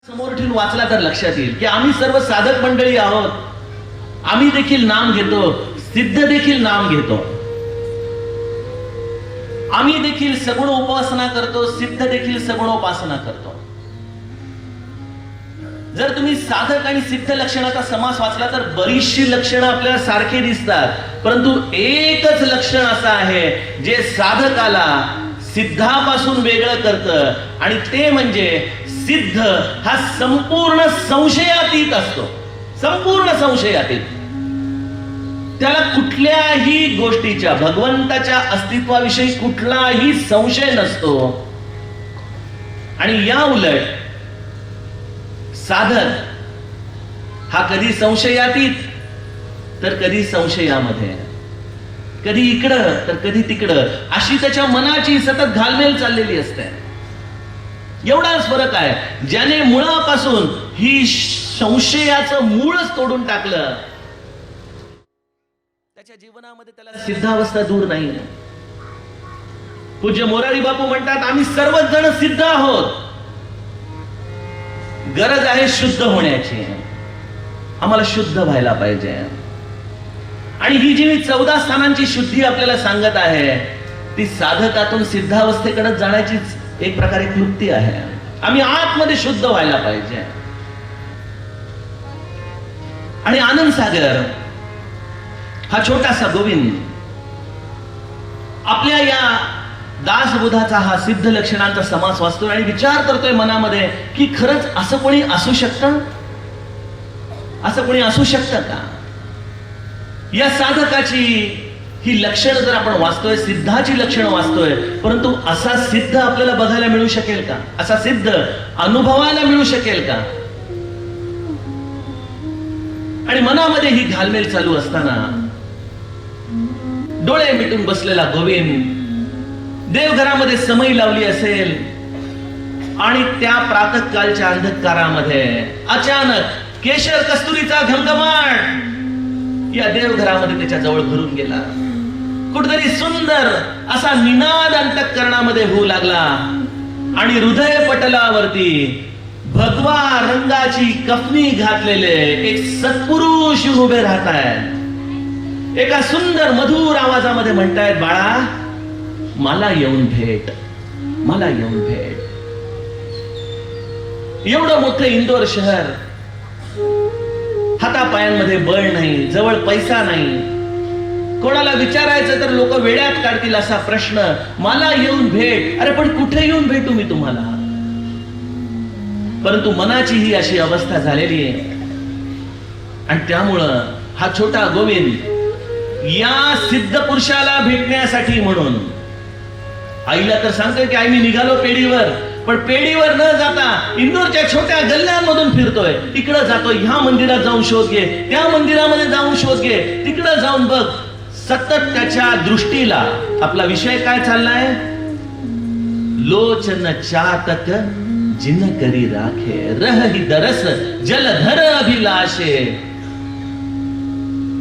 समोर ठेवून वाचला तर लक्षात येईल की आम्ही सर्व साधक मंडळी आहोत. आम्ही देखील नाम घेतो, सिद्ध देखील नाम घेतो. आम्ही देखील सगुण उपासना करतो, सिद्ध देखील सगुणोपासना करतो. जर तुम्ही साधक आणि सिद्ध लक्षणाचा समास वाचला तर बरीचशी लक्षणं आपल्याला सारखी दिसतात, परंतु एकच लक्षण असं आहे जे साधकाला सिद्धापासून वेगळं करतं, आणि ते म्हणजे सिद्ध हा संपूर्ण संशयातीत असतो. संपूर्ण संशयातीत. त्याला कुठल्याही गोष्टीच्या, भगवंताच्या अस्तित्वाविषयी कुठलाही संशय नसतो. आणि या उलट साधक हा कधी संशयातीत तर कधी संशयामध्ये, कधी इकडं तर कधी तिकडं, अशी त्याच्या मनाची सतत घालमेल चाललेली असते. एवढाच फरक आहे. ज्याने मुळापासून ही संशयाचं मूळच तोडून टाकलं, त्याच्या जीवनामध्ये त्याला सिद्धावस्था दूर नाही. पूज्य मोरारी बापू म्हणतात, आम्ही सर्वच जण सिद्ध आहोत. गरज आहे शुद्ध होण्याची. आम्हाला शुद्ध व्हायला पाहिजे. आणि ही जी 14 स्थानांची शुद्धी आपल्याला सांगत आहे, ती साधकातून सिद्धावस्थेकडे जाण्याची एक प्रकारे कृती आहे. आम्ही आतमध्ये शुद्ध व्हायला पाहिजे. आणि आनंद सागर हा छोटासा गोविंद आपल्या या दासबोधाचा हा सिद्ध लक्षणांचा समास वाचतोय आणि विचार करतोय मनामध्ये की खरंच असं कोणी असू शकतं? असं कोणी असू शकतं का? या साधकाची ही लक्षणं जर आपण वाचतोय, सिद्धाची लक्षणं वाचतोय, परंतु असा सिद्ध आपल्याला बघायला मिळू शकेल का? असा सिद्ध अनुभवायला मिळू शकेल का? आणि मनामध्ये ही घालमेल चालू असताना डोळे मिटून बसलेला गोविंद देवघरामध्ये समई लावली असेल, आणि त्या प्रातःकाळच्या अंधकारामध्ये अचानक केशर कस्तुरीचा घमघमाट या देवघरामध्ये त्याच्या जवळ भरून गेला. कुठतरी सुंदर असा निनाद अंतःकरणामध्ये होऊ लागला, आणि हृदय पटलावरती भगवा रंगाची कफनी घातलेले एक सत्पुरुष उभे राहत आहेत. एका सुंदर मधुर आवाजामध्ये म्हणतायत, बाळा मला येऊन भेट, मला येऊन भेट. एवढं मोठं इंदोर शहर, हातापायांमध्ये बळ नाही, जवळ पैसा नाही, कोणाला विचारायचं तर लोक वेड्यात काढतील असा प्रश्न. मला येऊन भेट. अरे पण कुठे येऊन भेटू मी तुम्हाला? परंतु मनाची ही अशी अवस्था झालेली आहे, आणि त्यामुळं हा छोटा गोविंद या सिद्ध पुरुषाला भेटण्यासाठी म्हणून आईला तर सांगतोय की आई मी निघालो पेढीवर, पण पेढीवर न जाता इंदोरच्या छोट्या गल्ल्यांमधून फिरतोय. इकडं जातोय, ह्या मंदिरात जाऊन शोध घे, त्या मंदिरामध्ये जाऊन शोध घे, तिकडं जाऊन बघ. सतत त्याच्या दृष्टीला आपला विषय काय चाललाय? लोचन चातक जिन करी राखे, रही दरस जलधर अभिलाषे.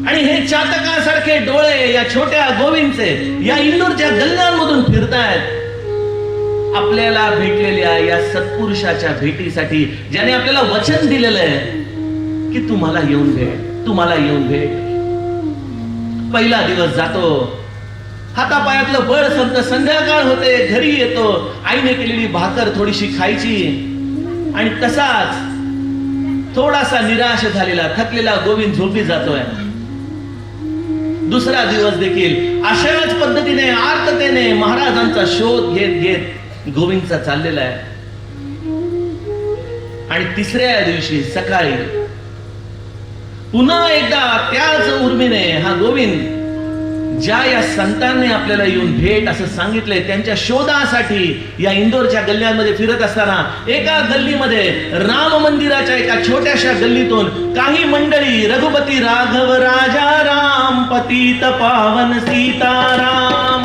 आणि हे चातकासारखे डोळे या छोट्या गोविंदचे या इंदोरच्या गल्ल्यांमधून फिरतायत आपल्याला भेटलेल्या या सत्पुरुषाच्या भेटीसाठी, ज्याने आपल्याला वचन दिलेलं आहे की तुम्हाला येऊन भेट, तुम्हाला येऊन भेट. पहिला दिवस जातो, हातापायातलं बळ संपतं, संध्याकाळ होते, घरी येतो, आईने केलेली भाकर थोडीशी खायची, आणि तसाच थोडासा निराश झालेला थकलेला गोविंद झोपी जातोय. दुसरा दिवस देखील अशाच पद्धतीने आर्ततेने महाराजांचा शोध घेत घेत गोविंदचा चाललेला आहे. आणि तिसऱ्या दिवशी सकाळी पुन्हा एकदा त्याच उर्मीने हा गोविंद, ज्या या संतांनी आपल्याला येऊन भेट असं सांगितलंय, त्यांच्या शोधासाठी या इंदोरच्या गल्ल्यांमध्ये फिरत असताना एका गल्लीमध्ये, राम मंदिराच्या एका छोट्याशा गल्लीतून काही मंडळी रघुपती राघव राजा राम पतित पावन सीताराम,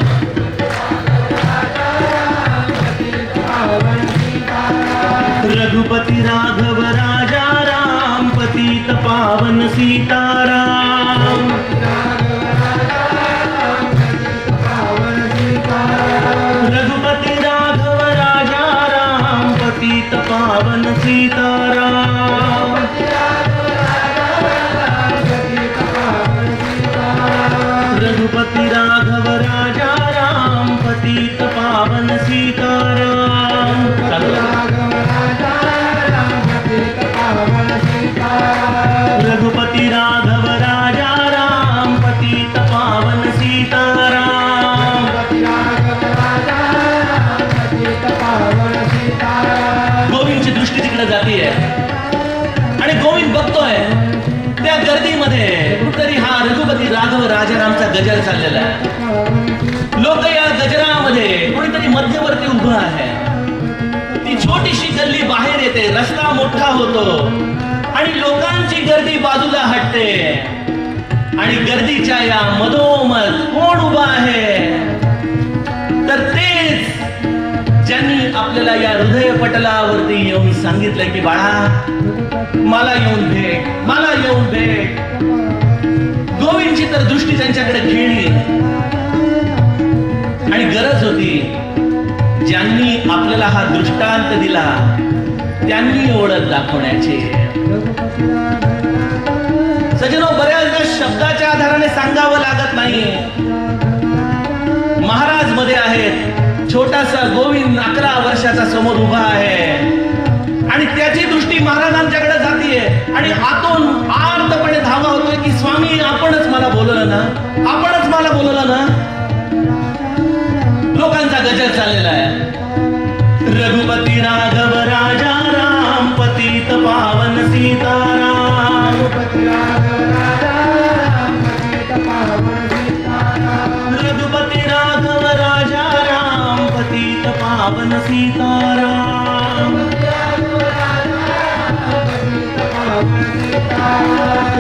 रघुपती राघव राजा राम पतित पावन सीताराम, रघुपति राघव राजा राम पतित पावन सीताराम. गजर चाललेला आहे. लोक या गजरामध्ये कोणीतरी मध्यवर्ती उभं आहे. ती छोटीशी गल्ली बाहेर येते, रस्ता मोठा होतो आणि लोकांची गर्दी बाजूला हटते. आणि गर्दीच्या या मधोमध कोण उभा आहे? तर तेच ज्यांनी आपल्याला या हृदय पटलावरती येऊन सांगितलं की बाळा मला येऊन भेट, मला येऊन भेट. गोविंदची तर दृष्टी त्यांच्याकडे खेळली आणि गरज होती. ज्यांनी आपल्याला हा दृष्टांत दिला त्यांनी ओळख दाखवण्याची. सजनो, बऱ्याचदा शब्दाच्या आधाराने सांगावं लागत नाही. महाराज मध्ये आहेत, छोटासा गोविंद 11 वर्षाचा समोर उभा आहे आणि त्याची दृष्टी महाराजांच्याकडे जातीये आणि आतून आर्तपणे धावा होतोय की स्वामी आपणच मला बोलवलं ना, आपणच मला बोलवलं ना. लोकांचा गजर चाललेला आहे. रघुपती राघव राजा राम पतित पावन सीताराम. रघुपती राघव राजा राम पतित पावन सीताराम.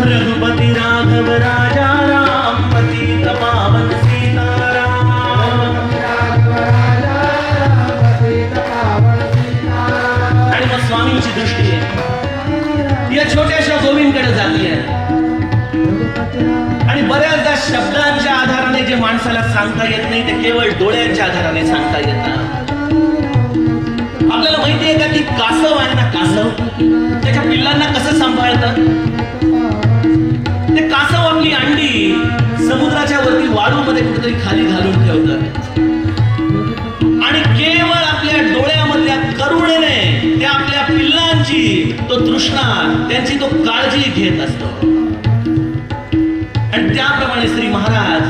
रघुपती राघव राजा राम पतित पावन सीताराम. आणि मग स्वामींची दृष्टी आहे या छोट्याशा गोविंदकडे जातीये. आणि बऱ्याचदा शब्दांच्या आधाराने जे माणसाला सांगता येत नाही ते केवळ डोळ्यांच्या आधाराने सांगता येतात. आपल्याला माहिती आहे का की कासव आहे ना, कासव त्याच्या पिल्लांना कसं सांभाळतात? ते कासव आपली अंडी समुद्राच्या वरती वाळूमध्ये कुठेतरी खाली घालून ठेवतात आणि केवळ आपल्या डोळ्यामधल्या करुणेने त्या आपल्या पिल्लांची तो तृष्णा, त्यांची तो काळजी घेत असतो. आणि त्याप्रमाणे श्री महाराज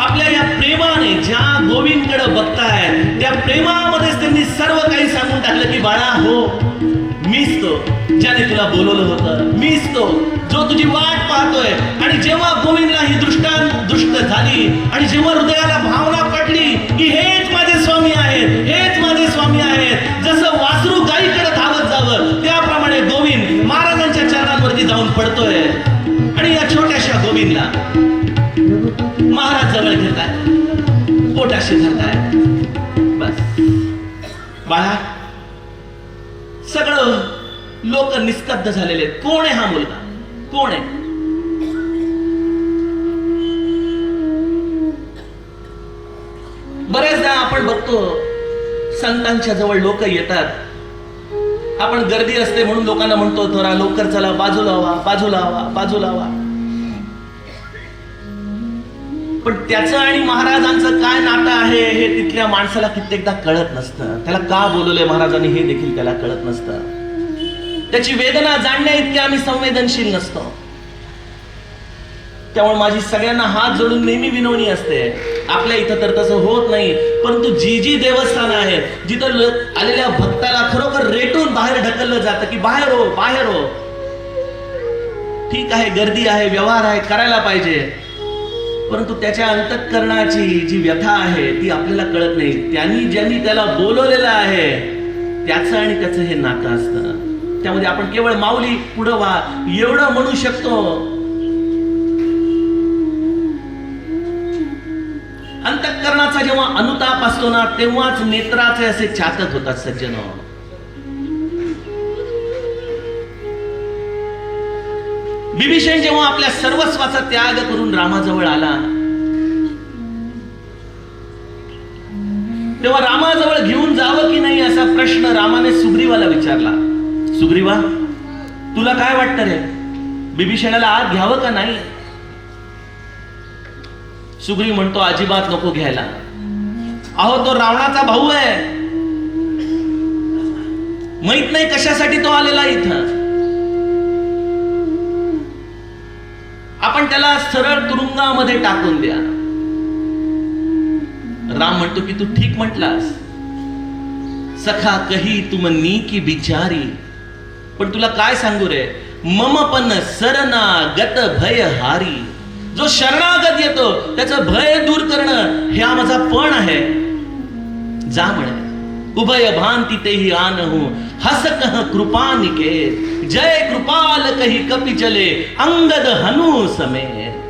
आपल्या या प्रेमाने ज्या गोविंदकडे बघतायत त्या प्रेमामध्येच त्यांनी सर्व काही सांगून टाकलं की बाळा हो, मीच तो ज्याने तुला बोलवलं होतं, मीच तो जो तुझी वाट पाहतोय. आणि जेव्हा गोविंदला ही दृष्ट झाली आणि जेव्हा हृदयाला भावना पडली की हेच माझे स्वामी आहेत, हेच माझे स्वामी आहेत, जसं वासरू गाईकडे धावत जावं त्याप्रमाणे गोविंद महाराजांच्या चरणांवरती जाऊन पडतोय. आणि या छोट्याशा गोविंदला महाराज जवळ घेताय, पोटाशी धरताय. बस बाळा, सगळं लोक निस्तब्ध झालेले. कोण आहे हा मुलगा? कोण आहे? बरेचदा आपण बघतो संतांच्या जवळ लोक येतात, आपण गर्दी असते म्हणून लोकांना म्हणतो थोडा लवकर चला, बाजूला व्हा, बाजूला व्हा, बाजूला व्हा. पण त्याचं आणि महाराजांचं काय नातं आहे हे तिथल्या माणसाला कित्येकदा कळत नसतं. त्याला का बोलवले महाराजांनी हे देखील त्याला कळत नसतं. त्याची वेदना जाणण्या इतके आम्ही संवेदनशील नसतो. त्यामुळे माझी सगळ्यांना हात जोडून नेहमी विनवणी असते, आपल्या इथं तर तसं होत नाही, परंतु जी जी देवस्थानं आहेत जिथं आलेल्या भक्ताला खरोखर रेटून बाहेर ढकललं जातं की बाहेर हो, बाहेर हो. ठीक आहे, गर्दी आहे, व्यवहार आहे, करायला पाहिजे, परंतु त्याच्या अंतःकरणाची जी व्यथा आहे ती आपल्याला कळत नाही. ज्यांनी त्याला बोलवलेलं आहे त्याचं आणि त्याचं हे नातं असतं. त्यामध्ये आपण केवळ माऊली पुढं व्हा एवढं म्हणू शकतो. अंतःकरणाचा जेव्हा अनुताप असतो ना तेव्हाच नेत्राचे असे चातक होतात सज्जन. विभीषण जेव्हा आपल्या सर्वस्वाचा त्याग करून रामाजवळ आला तेव्हा रामाजवळ घेऊन जावं की नाही असा प्रश्न रामाने सुग्रीवाला विचारला. सुग्रीवा, तुला काय वाटतं रे, विभीषणाला आत घ्यावं का नाही? सुग्रीव म्हणतो अजिबात नको घ्यायला. अहो, तो रावणाचा भाऊ आहे, माहित नाही कशासाठी तो आलेला इथं. आपण त्याला सरळ तुरुंगामध्ये टाकून द्या. राम म्हणतो की तू ठीक म्हटलास, सखा कही तुम नीकी बिचारी. पण तुला काय सांगू रे, मम पण सरना गत भय हारी. जो शरणागत येतो त्याचं भय दूर करणं हे माझा पण आहे. जा म्हणे उभय भांति तेहि आनहु हस कह कृपा निकेत जय कृपाल कही कपि चले अंगद हनु समेत.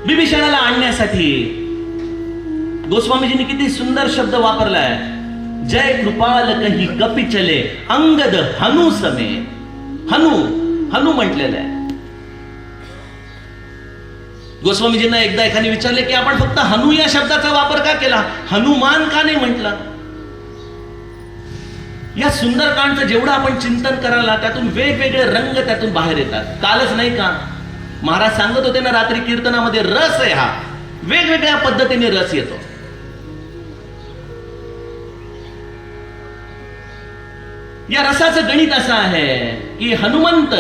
विभीषणाला आणण्यासाठी गोस्वामीजींनी किती सुंदर शब्द वापरलाय. जय कृपाल कही कपि चले अंगद हनु समेत. हनु हनु म्हटलेलं आहे. गोस्वामीजींना एकदा एकाने विचारले की आपण फक्त हनु या शब्दाचा वापर का केला, हनुमान का नाही म्हटलं. या सुंदरकांडचं जेवढं आपण चिंतन करायला त्यातून वेगवेगळे रंग त्यातून बाहेर येतात. कालच नाही का महाराज सांगत होते ना रात्री कीर्तनामध्ये, रस आहे हा, वेगवेगळ्या पद्धतीने रस येतो. या रसाचं गणित असं आहे की हनुमंत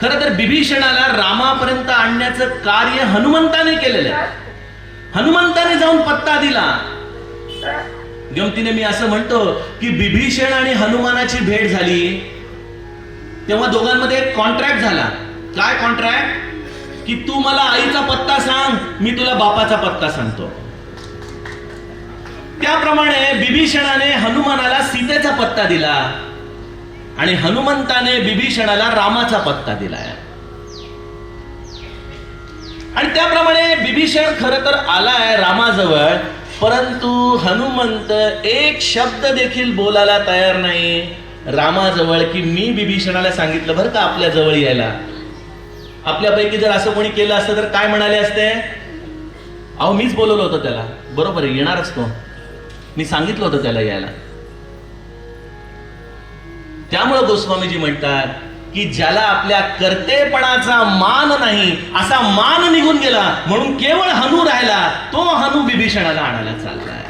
खरं तर विभीषणाला रामापर्यंत आणण्याचं कार्य हनुमंताने केलेलं आहे. हनुमंताने जाऊन पत्ता दिला. गमतीने मी असं म्हणतो की विभीषण आणि हनुमानाची भेट झाली तेव्हा दोघांमध्ये एक कॉन्ट्रॅक्ट झाला. काय कॉन्ट्रॅक्ट? की तू मला आईचा पत्ता सांग, मी तुला बापाचा पत्ता सांगतो. त्याप्रमाणे विभीषणाने हनुमानाला सीतेचा पत्ता दिला आणि हनुमंताने विभीषणाला रामाचा पत्ता दिलाय. आणि त्याप्रमाणे विभीषण खरं तर आलाय रामाजवळ, परंतु हनुमंत एक शब्द देखील बोलायला तयार नाही रामाजवळ की मी विभीषणाला सांगितलं बरं का आपल्या जवळ यायला. आपल्यापैकी जर असं कोणी केलं असतं तर काय म्हणाले असते, अहो मीच बोलवलं होतं त्याला. बरोबर आहे, येणारच तो, मी सांगितलं होतं त्याला यायला. त्यामुळे गोस्वामीजी म्हणतात की ज्याला आपल्या कर्तेपणाचा मान नाही असा मान निघून गेला म्हणून केवळ हनू राहिला, तो हनू विभीषणाला आणायला चाललाय.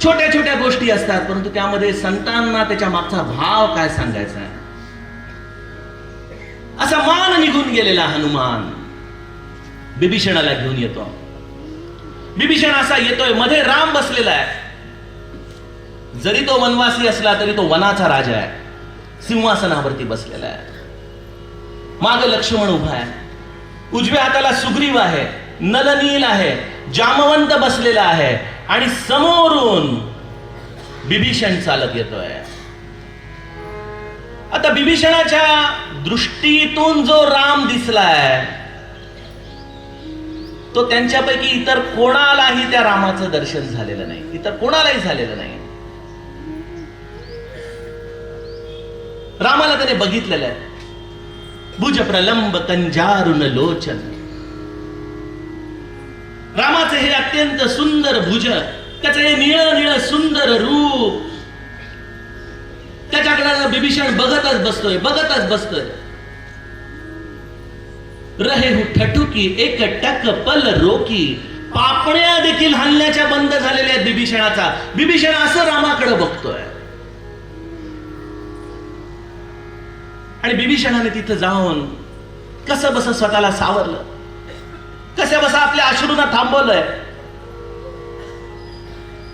छोट्या छोट्या गोष्टी असतात परंतु त्यामध्ये संतांना त्याच्या मागचा भाव काय सांगायचा आहे. असा मान निघून गेलेला हनुमान विभीषणाला घेऊन येतो. विभीषण असा येतोय, मध्ये राम बसलेला आहे. जरी तो वनवासी असला तरी तो वनाचा राजा आहे, सिंहासनावरती बसलेला आहे. माग लक्ष्मण उभा आहे, उजव्या हाताला सुग्रीव आहे, नलनील आहे, जामवंत बसलेला आहे आणि समोरून विभीषण चालत येतोय. आता विभीषणाच्या दृष्टीतून जो राम दिसलाय तो त्यांच्यापैकी इतर कोणालाही त्या रामाचं दर्शन झालेलं नाही, इतर कोणालाही झालेलं नाही. रामाला त्याने बघितलेलं आहे. भुज प्रलंब कंजारुन लोचन. रामाचे हे अत्यंत सुंदर भुज, त्याचं हे निळं निळं सुंदर रूप, त्याच्याकडे विभीषण बघतच बसतोय, बघतच बसतोय. रहे हु ठठुकी एक टक पल रोकी. पापण्या देखील हलण्याच्या बंद झालेल्या आहेत विभीषणाचा. विभीषण असं रामाकडे बघतोय. आणि विभीषणाने तिथं जाऊन कसं बस स्वतःला सावरलं, कसं बस आपल्या अश्रूंना थांबवलंय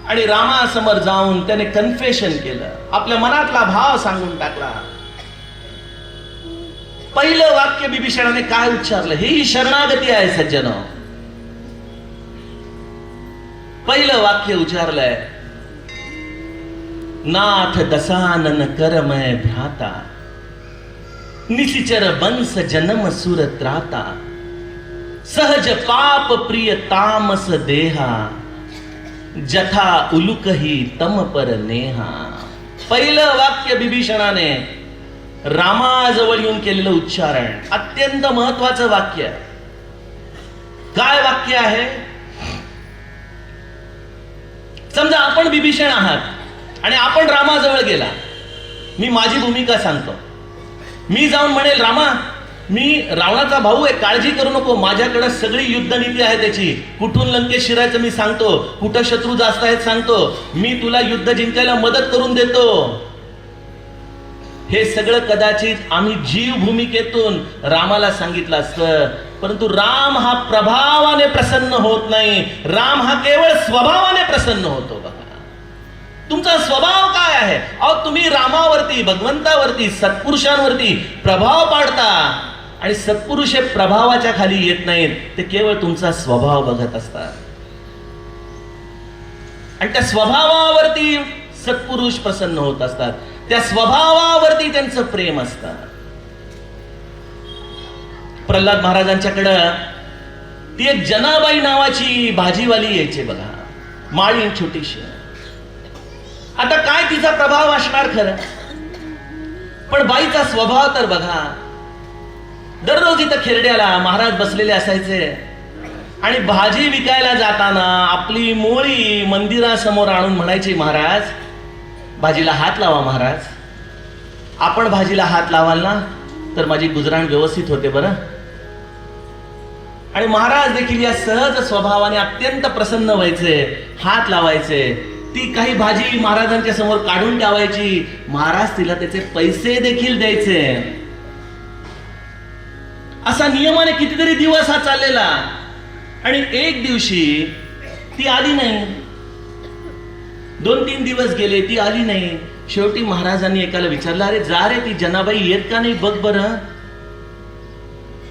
आणि रामासमोर जाऊन त्याने कन्फेशन केलं, आपल्या मनातला भाव सांगून टाकला. पहिलं वाक्य विभीषणाने काय उच्चारलं, ही शरणागती आहे सज्जनो. पहिलं वाक्य उच्चारलंय, नाथ दसानन कर मैं भ्राता निशिचर बंस जन्म सुर त्राता सहज पाप प्रिय तामस देहा जथा उलुकही तम पर नेहा. पहिलं वाक्य विभीषणाने रामाजवळ येऊन केलेलं उच्चारण अत्यंत महत्वाचं वाक्य. काय वाक्य आहे? समजा आपण विभीषण आहात आणि आपण रामाजवळ गेला. मी माझी भूमिका सांगतो. मी जाऊन म्हणेल, रामा मी रावणाचा भाऊ आहे, काळजी करू नको, माझ्याकडे सगळी युद्धनीती आहे त्याची. कुठून लंकेश शिरायचं मी सांगतो, कुठं शत्रू जास्त आहेत सांगतो, मी तुला युद्ध जिंकायला मदत करून देतो. हे सगळं कदाचित आम्ही जीव भूमिकेतून रामाला सांगितलं असतं, परंतु राम हा प्रभावाने प्रसन्न होत नाही, राम हा केवळ स्वभावाने प्रसन्न होतो. बघा, तुमचा स्वभाव काय आहे? अहो, तुम्ही रामावरती, भगवंतावरती, सत्पुरुषांवरती प्रभाव पाडता आणि सत्पुरुष हे प्रभावाच्या खाली येत नाहीत, ते केवळ तुमचा स्वभाव बघत असतात आणि त्या स्वभावावरती सत्पुरुष प्रसन्न होत असतात, त्या स्वभावावरती त्यांचं प्रेम असतं. प्रल्हाद महाराजांच्याकडं ती एक जनाबाई नावाची भाजीवाली यायची बघा, माळी छोटीशी. आता काय तिचा प्रभाव असणार खरं, पण बाईचा स्वभाव तर बघा. दररोज इथं खेरड्याला महाराज बसलेले असायचे आणि भाजी विकायला जाताना आपली मोळी मंदिरासमोर आणून म्हणायची, महाराज भाजीला हात लावा, महाराज आपण भाजीला हात लावाल ना तर माझी गुजराण व्यवस्थित होते बरं. आणि महाराज देखील या सहज स्वभावाने अत्यंत प्रसन्न व्हायचे, हात लावायचे. ती काही भाजी महाराजांच्या समोर काढून ठेवायची, महाराज तिला त्याचे पैसे देखील द्यायचे. असा नियमाने कितीतरी दिवस हा चाललेला आणि एक दिवशी ती आली नाही. 2-3 दिवस गेले, ती आली नाही. शेवटी महाराजांनी एकाला विचारलं, अरे जा रे, ती जनाबाई येत का नाही बघ बरं.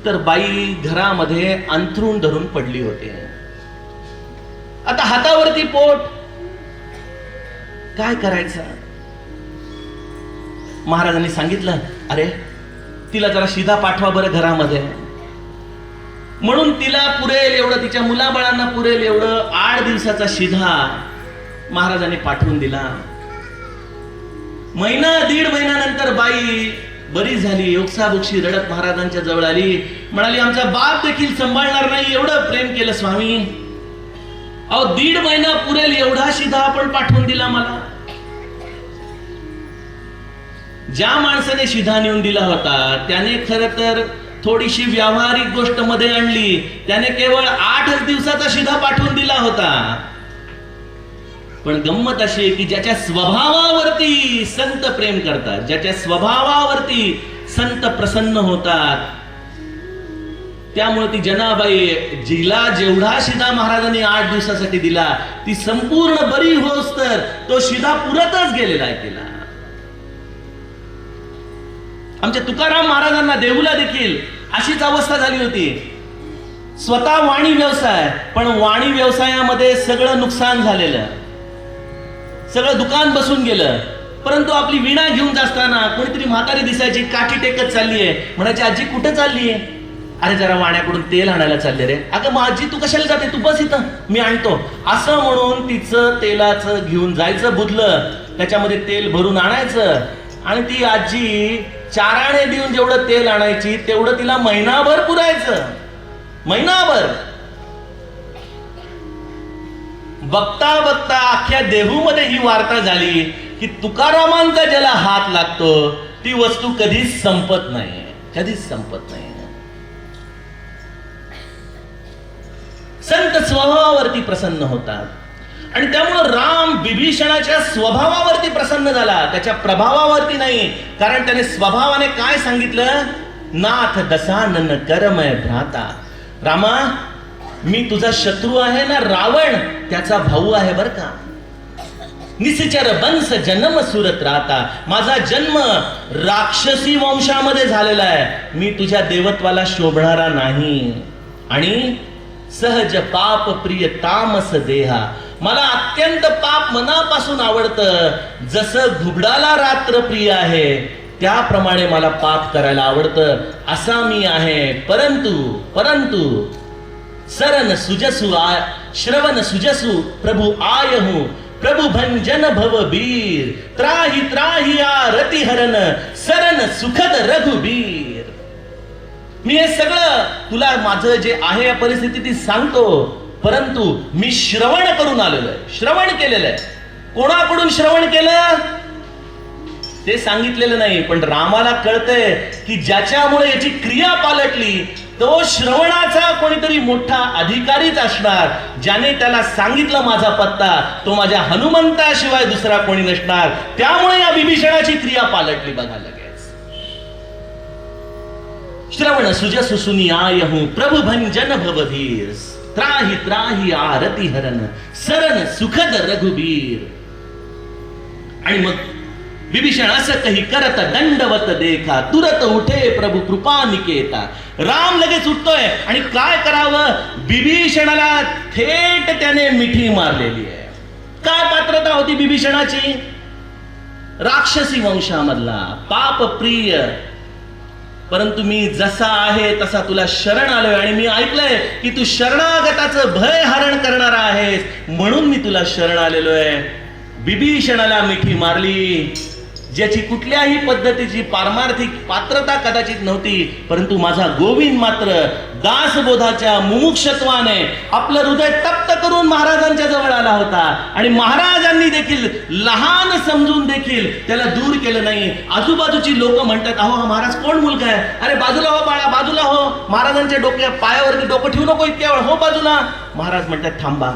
तर बाई घरामध्ये अंथरूण धरून पडली होती. आता हातावरती पोट, काय करायचं. महाराजांनी सांगितलं, अरे तिला जरा शिधा पाठवा बरं घरामध्ये. म्हणून तिला पुरेल एवढं, तिच्या मुलाबाळांना पुरेल एवढं 8 दिवसाचा शिधा महाराजांनी पाठवून दिला. 1.5 महिन्यानंतर बाई बरी झाली, ओक्साबोक्षी रडत महाराजांच्या जवळ आली. म्हणाली, आमचा बाप देखील सांभाळणार नाही, एवढं प्रेम केलं स्वामी. अहो 1.5 महिना पुरेल एवढा शिधा आपण पाठवून दिला मला. ज्या माणसाने शिधा नेऊन दिला होता त्याने खरं तर थोडीशी व्यावहारिक गोष्ट मध्ये आणली. त्याने केवळ 8 दिवसाचा शिधा पाठवून दिला होता. पण गंमत अशी आहे की ज्याच्या स्वभावावरती संत प्रेम करतात, ज्याच्या स्वभावावरती संत प्रसन्न होतात, त्यामुळे ती जनाबाई जिला जेवढा शिधा महाराजांनी 8 दिवसासाठी दिला, ती संपूर्ण बरी होस तर तो शिधा पुरतच गेलेला आहे तिला. आमच्या तुकाराम महाराजांना देहूला देखील अशीच अवस्था झाली होती. स्वतः वाणी व्यवसाय, पण वाणी व्यवसायामध्ये सगळं नुकसान झालेलं, सगळं दुकान बसून गेलं. परंतु आपली वीणा घेऊन असताना कोणीतरी म्हातारी दिसायची, काठी टेकत चाललीये. म्हणायची, आजी कुठे चाललीये? अरे जरा वाण्याकडून तेल आणायला चालले रे. अगं माझी तू कशाला जाते, तू बस इथं, मी आणतो. असं म्हणून तिचं तेलाचं घेऊन जायचं बुधलं, त्याच्यामध्ये तेल भरून आणायचं आणि ती आजी 4 आणे देऊन जेवढं तेल आणायची तेवढं तिला महिनाभर पुरायचं. महिनाभर. बघता बघता अख्ख्या देहूमध्ये ही वार्ता झाली की तुकारामांचा ज्याला हात लागतो ती वस्तू कधीच संपत नाही, कधीच संपत नाही. संत स्वभावावरती प्रसन्न होतात आणि त्यामुळे राम विभीषणाच्या स्वभावावरती प्रसन्न झाला, त्याच्या प्रभावावरती नाही. कारण त्याने स्वभावाने काय सांगितलं, नाथ दसानन करमय भ्राता. रामा, मी तुझा शत्रू आहे ना रावण, त्याचा भाऊ आहे बर का. निश्चर वंश जन्म सुरत राहता. माझा जन्म राक्षसी वंशामध्ये झालेला आहे. मी तुझ्या देवत्वाला शोभणारा नाही. आणि सहज पाप प्रिय तामस देहा. मला अत्यंत पाप मनापासून आवडतं. जसं घुबडाला रात्र प्रिय आहे त्याप्रमाणे मला पाप करायला आवडतं, असा मी आहे. परंतु सरन सुजसु श्रवण सुजसु प्रभु आयहु. प्रभु भंजन भवबीर. त्राही त्राही रति हरन सरन सुखद रघुबीर. मी हे सगळं तुला माझं जे आहे या परिस्थिती सांगतो, परंतु मी श्रवण करून आलेलो आहे, श्रवण केलेलं आहे. कोणाकडून श्रवण केलं ते सांगितलेलं नाही, पण रामाला कळतंय की ज्याच्यामुळे याची क्रिया पालटली तो श्रवणाचा कोणीतरी मोठा अधिकारीच असणार. ज्याने त्याला सांगितलं माझा पत्ता, तो माझ्या हनुमंताशिवाय दुसरा कोणी नसणार. त्यामुळे या विभीषणाची क्रिया पालटली बघा लगेच. श्रवण सुजसु सुनी आयहु. प्रभु भंजन भवधीर. त्राही त्राही रति हरन सरन सुखद रघुबीर. आणि मग विभीषण असं काही करत दंडवत देखा तुरत उठे प्रभु कृपा निकेता. राम लगेच उठतोय आणि काय करावं, विभीषणाला थेट त्याने मिठी मारलेली आहे. काय पात्रता होती विभीषणाची? राक्षसी वंशामधला, पाप प्रिय, परंतु मी जसा आहे तसा तुला शरण आलोय आणि मी ऐकलंय की तू शरणागताचं भय हरण करणारा आहेस, म्हणून मी तुला शरण आलेलो आहे. विभीषणाला मिठी मारली, ज्याची कुठल्याही पद्धतीची पारमार्थिक पात्रता कदाचित नव्हती, परंतु माझा गोविंद मात्र दासबोधाच्या मुमुक्षत्वाने आपलं हृदय तप्त करून महाराजांच्या जवळ आला होता. आणि महाराजांनी देखील लहान समजून देखील त्याला दूर केलं नाही. आजूबाजूची लोक म्हणतात, अहो हा महाराज कोण मुलगा आहे, अरे बाजूला हो बाळा, बाजूला हो, महाराजांच्या डोक्या पायावरती डोकं ठेवू नको इतक्या वेळ, हो बाजूला. महाराज म्हणतात, थांबा,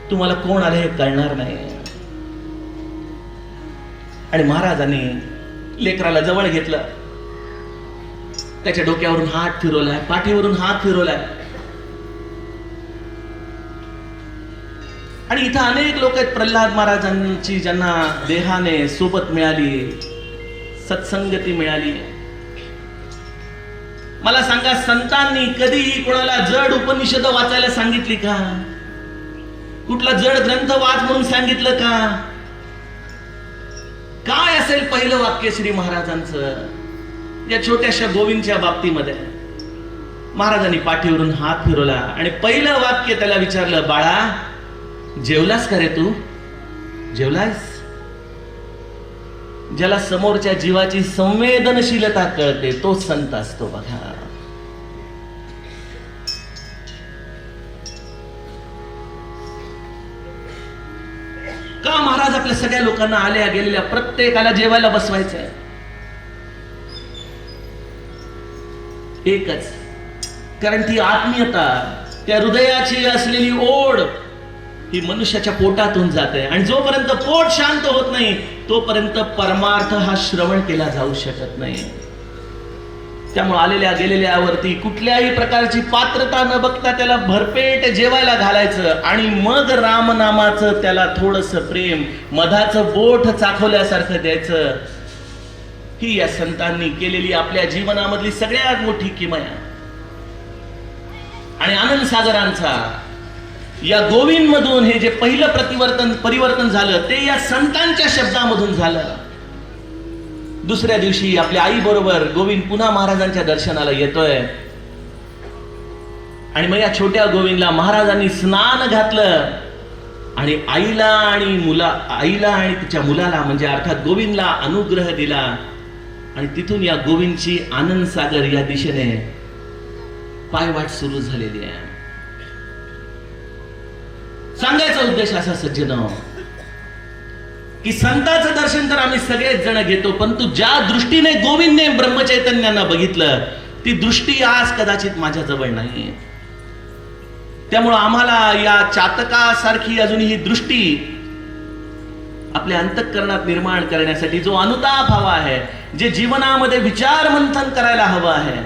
तुम्हाला कोण आले हे कळणार नाही. आणि महाराजांनी लेकराला जवळ घेतलं, त्याच्या डोक्यावरून हात फिरवलाय, पाठीवरून हात फिरवलाय. आणि इथं अनेक लोक आहेत प्रल्हाद महाराजांची, ज्यांना देहाने सोबत मिळाली, सत्संगती मिळाली. मला सांगा, संतांनी कधीही कोणाला जड उपनिषद वाचायला सांगितली का? कुठला जड ग्रंथ वाच म्हणून सांगितलं का? काय असेल पहिलं वाक्य श्री महाराजांचं या छोट्याशा गोविंदच्या बाबतीमध्ये? महाराजांनी पाठीवरून हात फिरवला आणि पहिलं वाक्य त्याला विचारलं, बाळा जेवलास का रे तू? जेवलास? ज्याला समोरच्या जीवाची संवेदनशीलता कळते तो संत असतो बघा. का महाराज आपल्या सगळ्या लोकांना आल्या गेलेल्या प्रत्येकाला जेवायला बसवायचंय? एकच, कारण ती आत्मीयता, त्या हृदयाची असलेली ओढ ही मनुष्याच्या पोटातून जाते. आणि जोपर्यंत पोट शांत होत नाही तोपर्यंत परमार्थ हा श्रवण केला जाऊ शकत नाही. त्यामुळे आलेल्या गेलेल्यावरती कुठल्याही प्रकारची पात्रता न बघता त्याला भरपेट जेवायला घालायचं आणि मग रामनामाचं त्याला थोडस प्रेम, मधाचं बोट चाखवल्यासारखं द्यायचं. ही या संतांनी केलेली आपल्या जीवनामधली सगळ्यात मोठी किमया. आणि आनंद सागरांचा या गोविंद मधून हे जे पहिलं परिवर्तन झालं ते या संतांच्या शब्दामधून झालं. दुसऱ्या दिवशी आपल्या आई बरोबर गोविंद पुन्हा महाराजांच्या दर्शनाला येतोय. आणि मग या छोट्या गोविंदला महाराजांनी स्नान घातलं आणि आईला आणि तिच्या मुलाला म्हणजे अर्थात गोविंदला अनुग्रह दिला. आणि तिथून या गोविंदची आनंद सागर या दिशेने पायवाट सुरू झालेली आहे. सांगायचा उद्देश असा सज्जनो की संतांचं दर्शन तर आम्ही सगळेच जण घेतो, परंतु ज्या दृष्टीने गोविंदने ब्रह्मचैतन्यांना बघितलं ती दृष्टी आज कदाचित माझ्या जवळ नाही. त्यामुळे आम्हाला या चातकासारखी अजून ही दृष्टी आपल्या अंतःकरणात निर्माण करण्यासाठी जो अनुताप हवा आहे, जे जीवनामध्ये विचार मंथन करायला हवं आहे,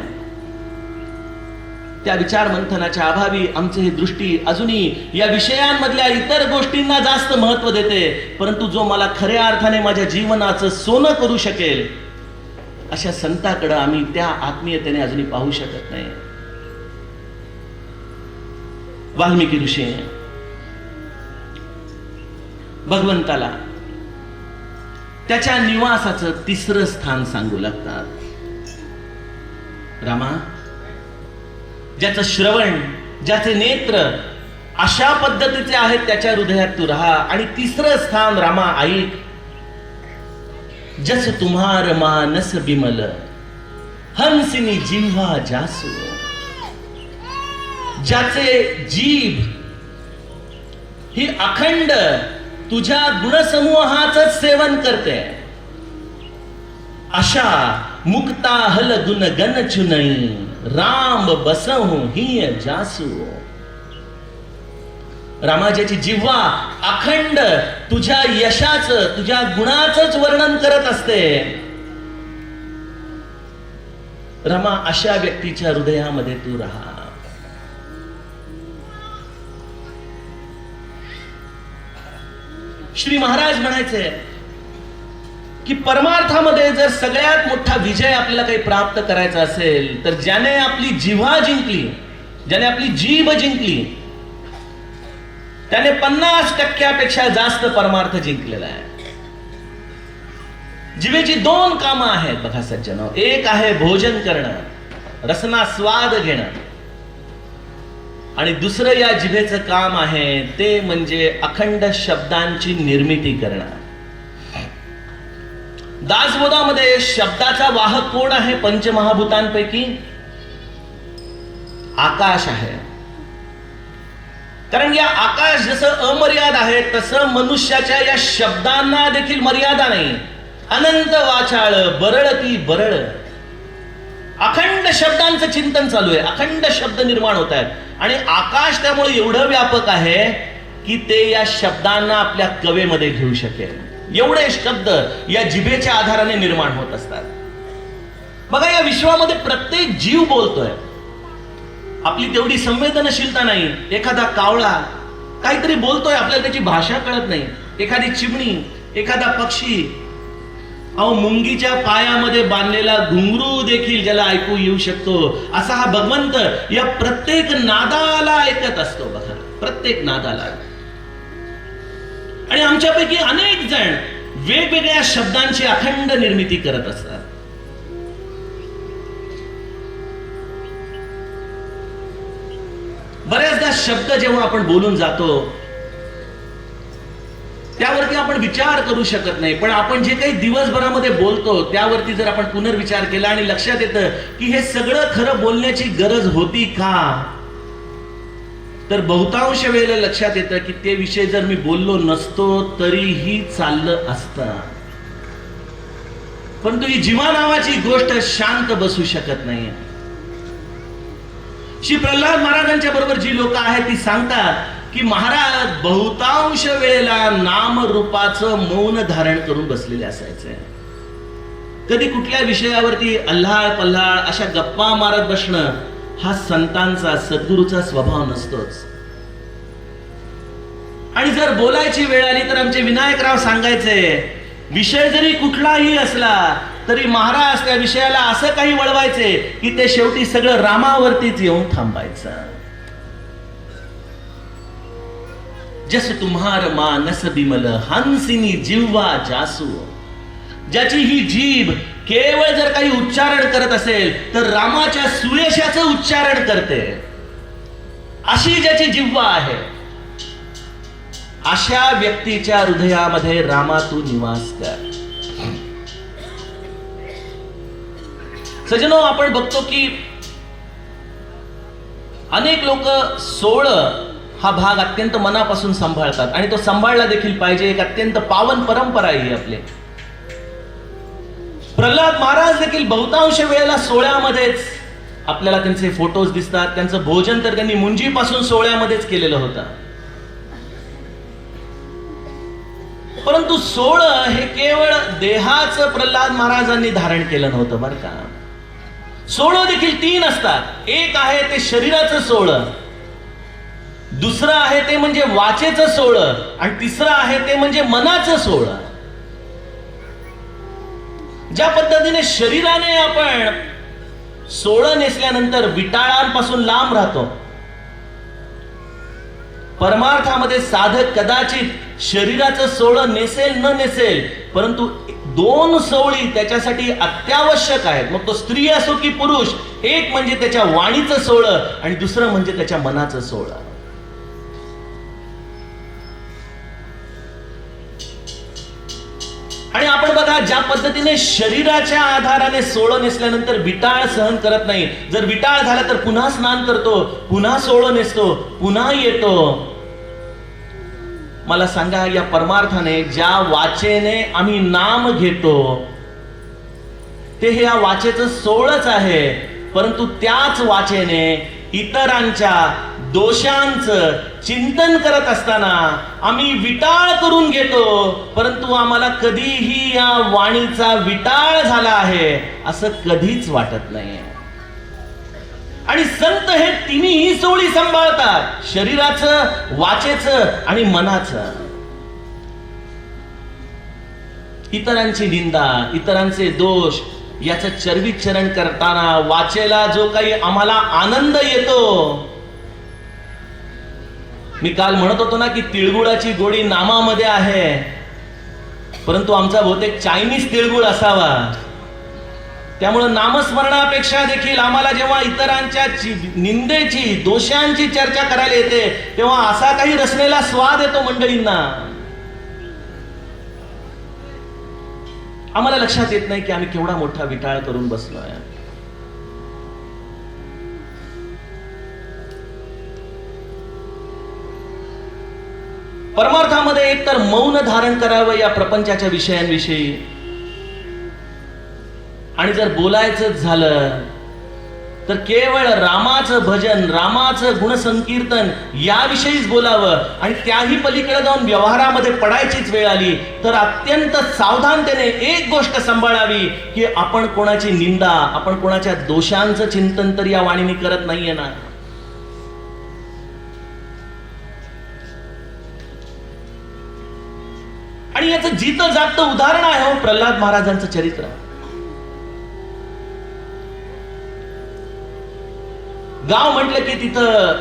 त्या विचार मंथनाच्या अभावी आमची ही दृष्टी अजूनही या विषयांमधल्या इतर गोष्टींना जास्त महत्व देते. परंतु जो मला खऱ्या अर्थाने माझ्या जीवनाचं सोनं करू शकेल अशा संताकडे आम्ही त्या आत्मीयतेने अजूनही पाहू शकत नाही. वाल्मिकी ऋषी भगवंताला त्याच्या निवासाचं तिसरं स्थान सांगू लागतात. रामा, ज्याचं श्रवण, ज्याचे नेत्र अशा पद्धतीचे आहेत त्याच्या हृदयात तू राहा. आणि तिसरं स्थान रामा ऐक, जस तुम्हार मानस बिमल हंसिनी जिव्हा जासू. ज्याचे जीभ ही अखंड तुझ्या गुणसमूहाचं सेवन करते, अशा मुक्ता हल गुण गण चुनई राम बसहु ही जासू. रामाची जिव्हा अखंड तुझ्या यशाचं, तुझ्या गुणाचंच वर्णन करत असते. रमा, अशा व्यक्तीच्या हृदयामध्ये तू राहा. श्री महाराज म्हणायचे की परमार्थामध्ये जर सगळ्यात मोठा विजय आपल्याला काही प्राप्त करायचा असेल तर ज्याने आपली जिव्हा जिंकली, ज्याने आपली जीभ जिंकली, त्याने 50% जास्त परमार्थ जिंकलेला आहे. जिभेची 2 कामं आहेत बघा सज्जनो. एक आहे भोजन करणं, रसना स्वाद घेणं, आणि दुसरं या जिभेचं काम आहे ते म्हणजे अखंड शब्दांची निर्मिती करणं. दासबोधामध्ये शब्दाचा वाहक कोण आहे? पंचमहाभूतांपैकी आकाश आहे. कारण या आकाश जसं अमर्याद आहे तसं मनुष्याच्या या शब्दांना देखील मर्यादा नाही. अनंत वाचाळ बरळती बरळ. अखंड शब्दांचं चिंतन चालू आहे, अखंड शब्द निर्माण होत आहेत, आणि आकाश त्यामुळे एवढं व्यापक आहे की ते या शब्दांना आपल्या कवेमध्ये घेऊ शकेल. एवढे शब्द या जिभेच्या आधाराने निर्माण होत असतात. बघा, या विश्वामध्ये प्रत्येक जीव बोलतोय. आपली तेवढी संवेदनशीलता नाही. एखादा कावळा काहीतरी बोलतोय, आपल्याला त्याची भाषा कळत नाही. एखादी चिमणी, एखादा पक्षी, अहो मुंगीच्या पायामध्ये बांधलेला घुंगरू देखील ज्याला ऐकू येऊ शकतो, असा हा भगवंत या प्रत्येक नादाला ऐकत असतो. बघा, प्रत्येक नादाला. आणि आमच्यापैकी अनेक जण वेगवेगळ्या शब्दांची अखंड निर्मिती करत असतात. बऱ्याचदा शब्द जेव्हा आपण बोलून जातो त्यावरती आपण विचार करू शकत नाही, पण आपण जे काही दिवसभरामध्ये बोलतो त्यावरती जर आपण पुनर्विचार केला आणि लक्षात येतं की हे सगळं खरं बोलण्याची गरज होती का, तर बहुतांश वेळेला लक्षात येतं की ते विषय जर मी बोललो नसतो तरीही चाललं असतं. परंतु ही जीवा नावाची गोष्ट शांत बसू शकत नाही. श्री प्रल्हाद महाराजांच्या बरोबर जी लोक आहेत ती सांगतात की महाराज बहुतांश वेळेला नामरूपाचं मौन धारण करून बसलेले असायचे. कधी कुठल्या विषयावरती अल्हाळ पल्हाळ अशा गप्पा मारत बसणं हा संतांचा, सद्गुरूचा स्वभाव नसतोच. आणि जर बोलायची वेळ आली तर आमचे विनायकराव सांगायचे, विषय जरी कुठलाही असला तरी महाराज त्या विषयाला असं काही वळवायचे की ते शेवटी सगळं रामावरतीच येऊन थांबायचं. जस तुम्हार मानस बिमल हंसिनी जिव्हा जासू. ज्याची ही जीभ केवळ जर काही उच्चारण करत असेल तर रामाच्या सुयशाचं उच्चारण करते, अशी ज्याची जिव्हा आहे, अशा व्यक्तीच्या हृदयामध्ये रामा तू निवास कर. सज्जनो, आपण बघतो की अनेक लोक सोळ हा भाग अत्यंत मनापासून सांभाळतात आणि तो सांभाळला देखील पाहिजे. एक अत्यंत पावन परंपरा आहे ही आपली. प्रल्हाद महाराज देखील बहुतांश वेळेला सोहळ्यामध्येच आपल्याला त्यांचे फोटोज दिसतात. त्यांचं भोजन तर त्यांनी मुंजीपासून सोहळ्यामध्येच केलेलं होतं. परंतु सोहळं हे केवळ देहाचं प्रल्हाद महाराजांनी धारण केलं नव्हतं बरं का. सोहळं देखील 3 असतात. एक आहे ते शरीराचं सोहळं, दुसरं आहे ते म्हणजे वाचेचं सोहळं, आणि तिसरं आहे ते म्हणजे मनाचं सोहळं. ज्या पद्धतीने शरीराने आपण सोहळं नेसल्यानंतर विटाळांपासून लांब राहतो, परमार्थामध्ये साधक कदाचित शरीराचं सोहळं नेसेल न नेसेल, परंतु 2 सोहळी त्याच्यासाठी अत्यावश्यक आहेत. मग तो स्त्री असो की पुरुष. एक म्हणजे त्याच्या वाणीचं सोहळं आणि दुसरं म्हणजे त्याच्या मनाचं सोहळं. आणि आपण बघा, ज्या पद्धतीने शरीराच्या आधाराने सोहळं नेसल्यानंतर विटाळ सहन करत नाही. जर विटाळ झाला तर पुन्हा स्नान करतो, पुन्हा सोहळं नेसतो, पुन्हा येतो. मला सांगा, या परमार्थाने ज्या वाचेने आम्ही नाम घेतो ते हे या वाचेचं सोहळंच आहे. परंतु त्याच वाचेने इतरांच्या दोषांचं चिंतन करत असताना आम्ही विटाळ करून घेतो, परंतु आम्हाला कधीही या वाणीचा विटाळ झाला आहे असं कधीच वाटत नाही. आणि संत हे तिन्ही सोहळी सांभाळतात, शरीराचं, वाचेचं आणि मनाचं. इतरांची निंदा, इतरांचे दोष याचं चरविचरण करताना वाचेला जो काही आम्हाला आनंद येतो. मी काल म्हणत होतो ना की तिळगुळाची गोडी नामामध्ये आहे, परंतु आमचा बहुतेक चायनीज तिळगुळ असावा. त्यामुळे नामस्मरणापेक्षा देखील आम्हाला जेव्हा इतरांच्या निंदेची, दोषांची चर्चा करायला येते तेव्हा असा काही रचनेला स्वाद येतो मंडळींना. आम्हाला लक्षात येत नाही की आम्ही केवढा मोठा विटाळ करून बसलोय. परमार्थामध्ये एकतर मौन धारण करावं या प्रपंचाच्या विषयांविषयी, आणि जर बोलायचं झालं तर केवळ रामाचं भजन, रामाचं गुणसंकीर्तन याविषयीच बोलावं. आणि त्याही पलीकडे जाऊन व्यवहारामध्ये पडायचीच वेळ आली तर अत्यंत सावधानतेने एक गोष्ट सांभाळावी की आपण कोणाची निंदा, आपण कोणाच्या दोषांचं चिंतन तर या वाणीने करत नाहीये ना. आणि याचं जिथं जागतं उदाहरण आहे हो प्रल्हाद महाराजांचं चरित्र. गाव म्हटलं की तिथं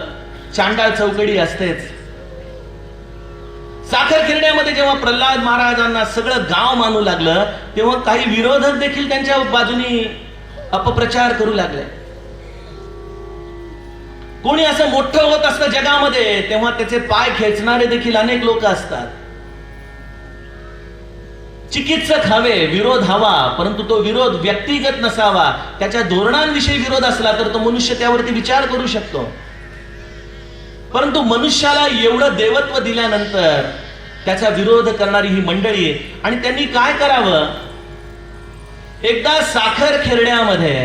चांडाळ चौकडी असतेच. साखरखिरड्यामध्ये जेव्हा प्रल्हाद महाराजांना सगळं गाव मानू लागलं तेव्हा काही विरोधक देखील त्यांच्या बाजूनी अपप्रचार करू लागले. कोणी असं मोठं होत असतं जगामध्ये तेव्हा त्याचे पाय खेचणारे देखील अनेक लोक असतात. चिकित्सक हवे, विरोध हवा, परंतु तो विरोध व्यक्तिगत नसावा. त्याच्या धोरणांविषयी विरोध असला तर तो मनुष्य त्यावरती विचार करू शकतो. परंतु मनुष्याला एवढं देवत्व दिल्यानंतर त्याचा विरोध करणारी ही मंडळी, आणि त्यांनी काय करावं, एकदा साखरखेरड्यामध्ये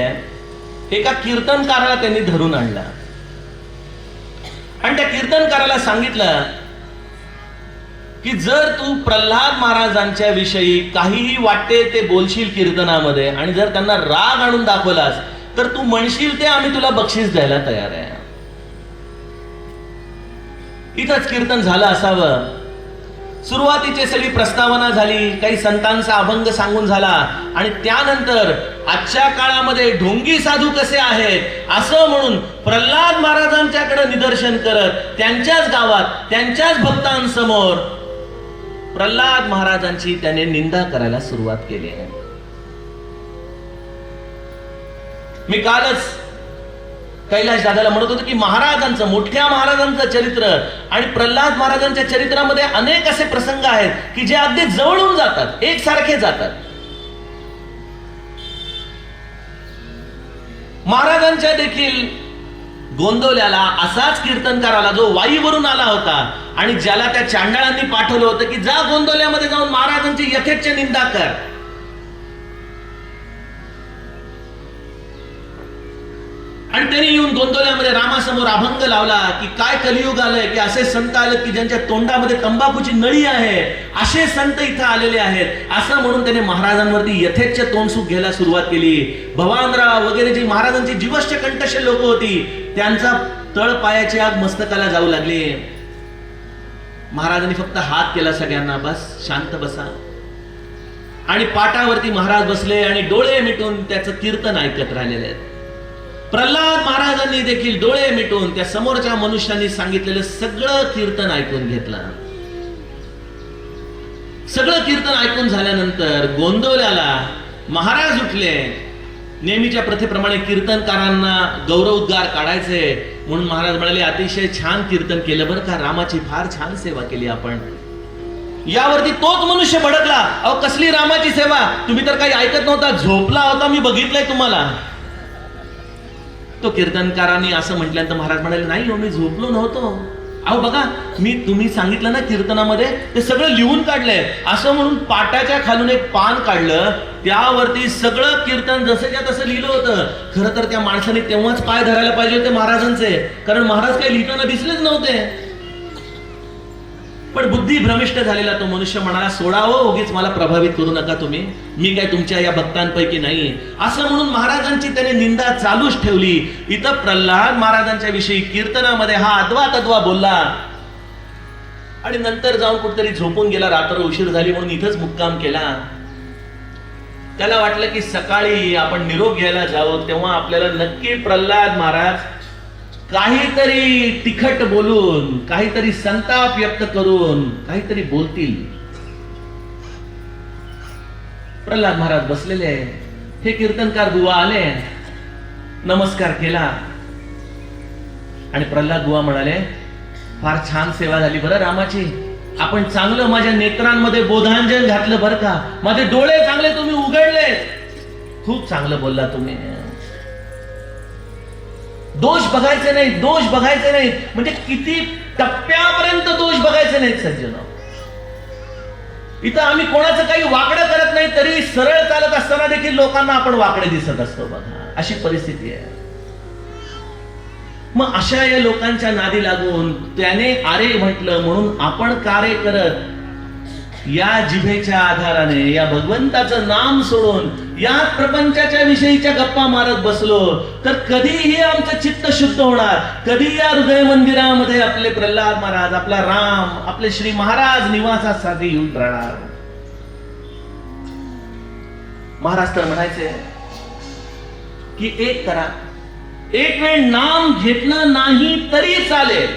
एका कीर्तनकाराला त्यांनी धरून आणला आणि त्या कीर्तनकाराला सांगितलं की जर तू प्रल्हाद महाराजांच्या विषयी काहीही वाटते ते बोलशील कीर्तनामध्ये आणि जर त्यांना राग आणून दाखवलास तर तू म्हणशील ते आम्ही तुला बक्षीस द्यायला तयार आहे. इथंच कीर्तन झालं असावं. सुरुवातीची सगळी प्रस्तावना झाली, काही संतांचा अभंग सांगून झाला आणि त्यानंतर आजच्या काळामध्ये ढोंगी साधू कसे आहेत असं म्हणून प्रल्हाद महाराजांच्याकडे निदर्शन करत त्यांच्याच गावात त्यांच्याच भक्तांसमोर प्रल्हाद महाराजांची त्याने निंदा करायला सुरुवात केली आहे. मी कालच कैलाश दादाला म्हणत होतो की महाराजांचं, मोठ्या महाराजांचं चरित्र आणि प्रल्हाद महाराजांच्या चरित्रामध्ये अनेक असे प्रसंग आहेत की जे अगदी जवळून जातात, एकसारखे जातात. महाराजांच्या देखील गोंदवल्याला असाच कीर्तनकार आला जो वाईवरून आला होता आणि ज्याला त्या चांडाळांनी पाठवलं होतं की जा गोंदवल्यामध्ये जाऊन महाराजांची यथेच्छ निंदा कर. आणि त्यांनी येऊन गोंदवल्यामध्ये रामासमोर अभंग लावला की काय कलियुग आलंय की असे संत आले की ज्यांच्या तोंडामध्ये तंबाखूची नळी आहे, असे संत इथं आलेले आहेत असं म्हणून त्याने महाराजांवरती यथेच्छ तोंडसूक घ्यायला सुरुवात केली. भवानराव वगैरे जी महाराजांची जीवष्ट कंठश लोक होती त्यांचा तळ पायाची आग मस्तकाला जाऊ लागली. महाराजांनी फक्त हात केला सगळ्यांना, बस शांत बसा. आणि पाटावरती महाराज बसले आणि डोळे मिटून त्याचं कीर्तन ऐकत राहिलेले आहेत. प्रल्हाद महाराजांनी देखील डोळे मिटून त्या समोरच्या मनुष्याने सांगितलेलं सगळं कीर्तन ऐकून घेतलं. सगळं कीर्तन ऐकून झाल्यानंतर गोंदवल्याला महाराज उठले. नेहमीच्या प्रथेप्रमाणे कीर्तनकारांना गौरवोद्गार काढायचे म्हणून महाराज म्हणाले अतिशय छान कीर्तन केलं बरं का, रामाची फार छान सेवा केली आपण. यावरती तोच मनुष्य भडकला, अहो कसली रामाची सेवा, तुम्ही तर काही ऐकत नव्हता, झोपला होता, मी बघितलंय तुम्हाला. तो कीर्तनकारांनी असं म्हटल्यानंतर महाराज म्हणाले नाही हो मी झोपलो नव्हतो. अहो बघा मी तुम्ही सांगितलं ना कीर्तनामध्ये ते सगळं लिहून काढलंय. असं म्हणून पाटाच्या खालून एक पान काढलं, त्यावरती सगळं कीर्तन जसंच्या तसं लिहिलं होतं. खरं तर त्या माणसाने तेव्हाच पाय धरायला पाहिजे होते महाराजांचे, कारण महाराज काही लिहिताना दिसलेच नव्हते. पण बुद्धी भ्रमिष्ट झालेला तो मनुष्य म्हणाला सोडा हो, उगीच मला प्रभावित करू नका तुम्ही, मी काय तुमच्या या भक्तांपैकी नाही. असं म्हणून महाराजांची त्याने निंदा चालूच ठेवली. इथं प्रल्हाद महाराजांच्या विषयी कीर्तनामध्ये हा अद्वा तद्वा बोलला आणि नंतर जाऊन कुठेतरी झोपून गेला. रात्र उशीर झाली म्हणून इथंच मुक्काम केला. त्याला वाटलं की सकाळी आपण निरोप घ्यायला जावं तेव्हा आपल्याला नक्की प्रल्हाद महाराज काहीतरी तिखट बोलून, काहीतरी संताप व्यक्त करून काहीतरी बोलतील. प्रल्हाद महाराज बसलेले आहे. हे कीर्तनकार बुवा आले, नमस्कार केला आणि प्रल्हाद बुवा म्हणाले, फार छान सेवा झाली बरं रामाची. आपण चांगलं माझ्या नेत्रांमध्ये बोधांजन घातलं बरं का. माझे डोळे चांगले तुम्ही उघडले. खूप चांगलं बोलला तुम्ही. दोष बघायचे नाहीत, दोष बघायचे नाहीत. म्हणजे किती टप्प्यापर्यंत दोष बघायचे नाहीत सज्जन. इथं आम्ही कोणाचं काही वाकडं करत नाही, तरी सरळ चालत असताना देखील लोकांना आपण वाकडे दिसत असतो बघा. अशी परिस्थिती आहे. मग अशा या लोकांच्या नादी लागून त्याने आरे म्हटलं म्हणून आपण कार्य करत या जिभेच्या आधाराने या भगवंताचं नाम सोडून या प्रपंचाच्या विषयीच्या गप्पा मारत बसलो तर कधीही आमचं चित्त शुद्ध होणार. कधी या हृदय मंदिरामध्ये आपले प्रल्हाद महाराज, आपला राम, आपले श्री महाराज निवासासाठी येऊन राहणार. महाराज तर म्हणायचे की एक करा, एक वेळ नाम घेतलं नाही तरी चालेल,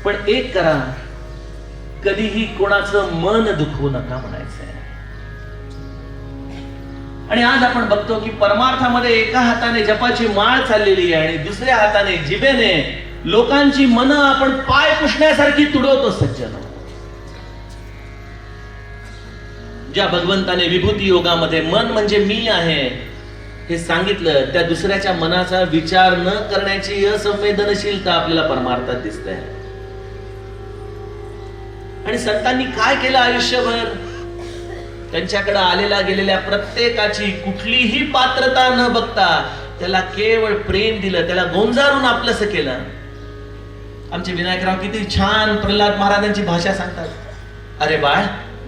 पण एक करा, कधीही कोणाचं मन दुखवू नका म्हणायचंय. आणि आज आपण बघतो की परमार्थामध्ये एका हाताने जपाची माळ चाललेली आहे आणि दुसऱ्या हाताने जिभेने लोकांची मनं आपण पाय पुसण्यासारखी तुडवतो सज्जन. ज्या भगवंताने विभूती योगामध्ये मन म्हणजे मी आहे हे सांगितलं, त्या दुसऱ्याच्या मनाचा विचार न करण्याची असंवेदनशीलता आपल्याला परमार्थात दिसते. आणि संतांनी काय केलं आयुष्यभर? त्यांच्याकडे आलेल्या गेलेल्या प्रत्येकाची कुठलीही पात्रता न बघता त्याला केवळ प्रेम दिलं, त्याला गोंजारून आपलंसं केलं. आमचे विनायकराव किती छान प्रल्हाद महाराजांची भाषा सांगतात. अरे बाळ,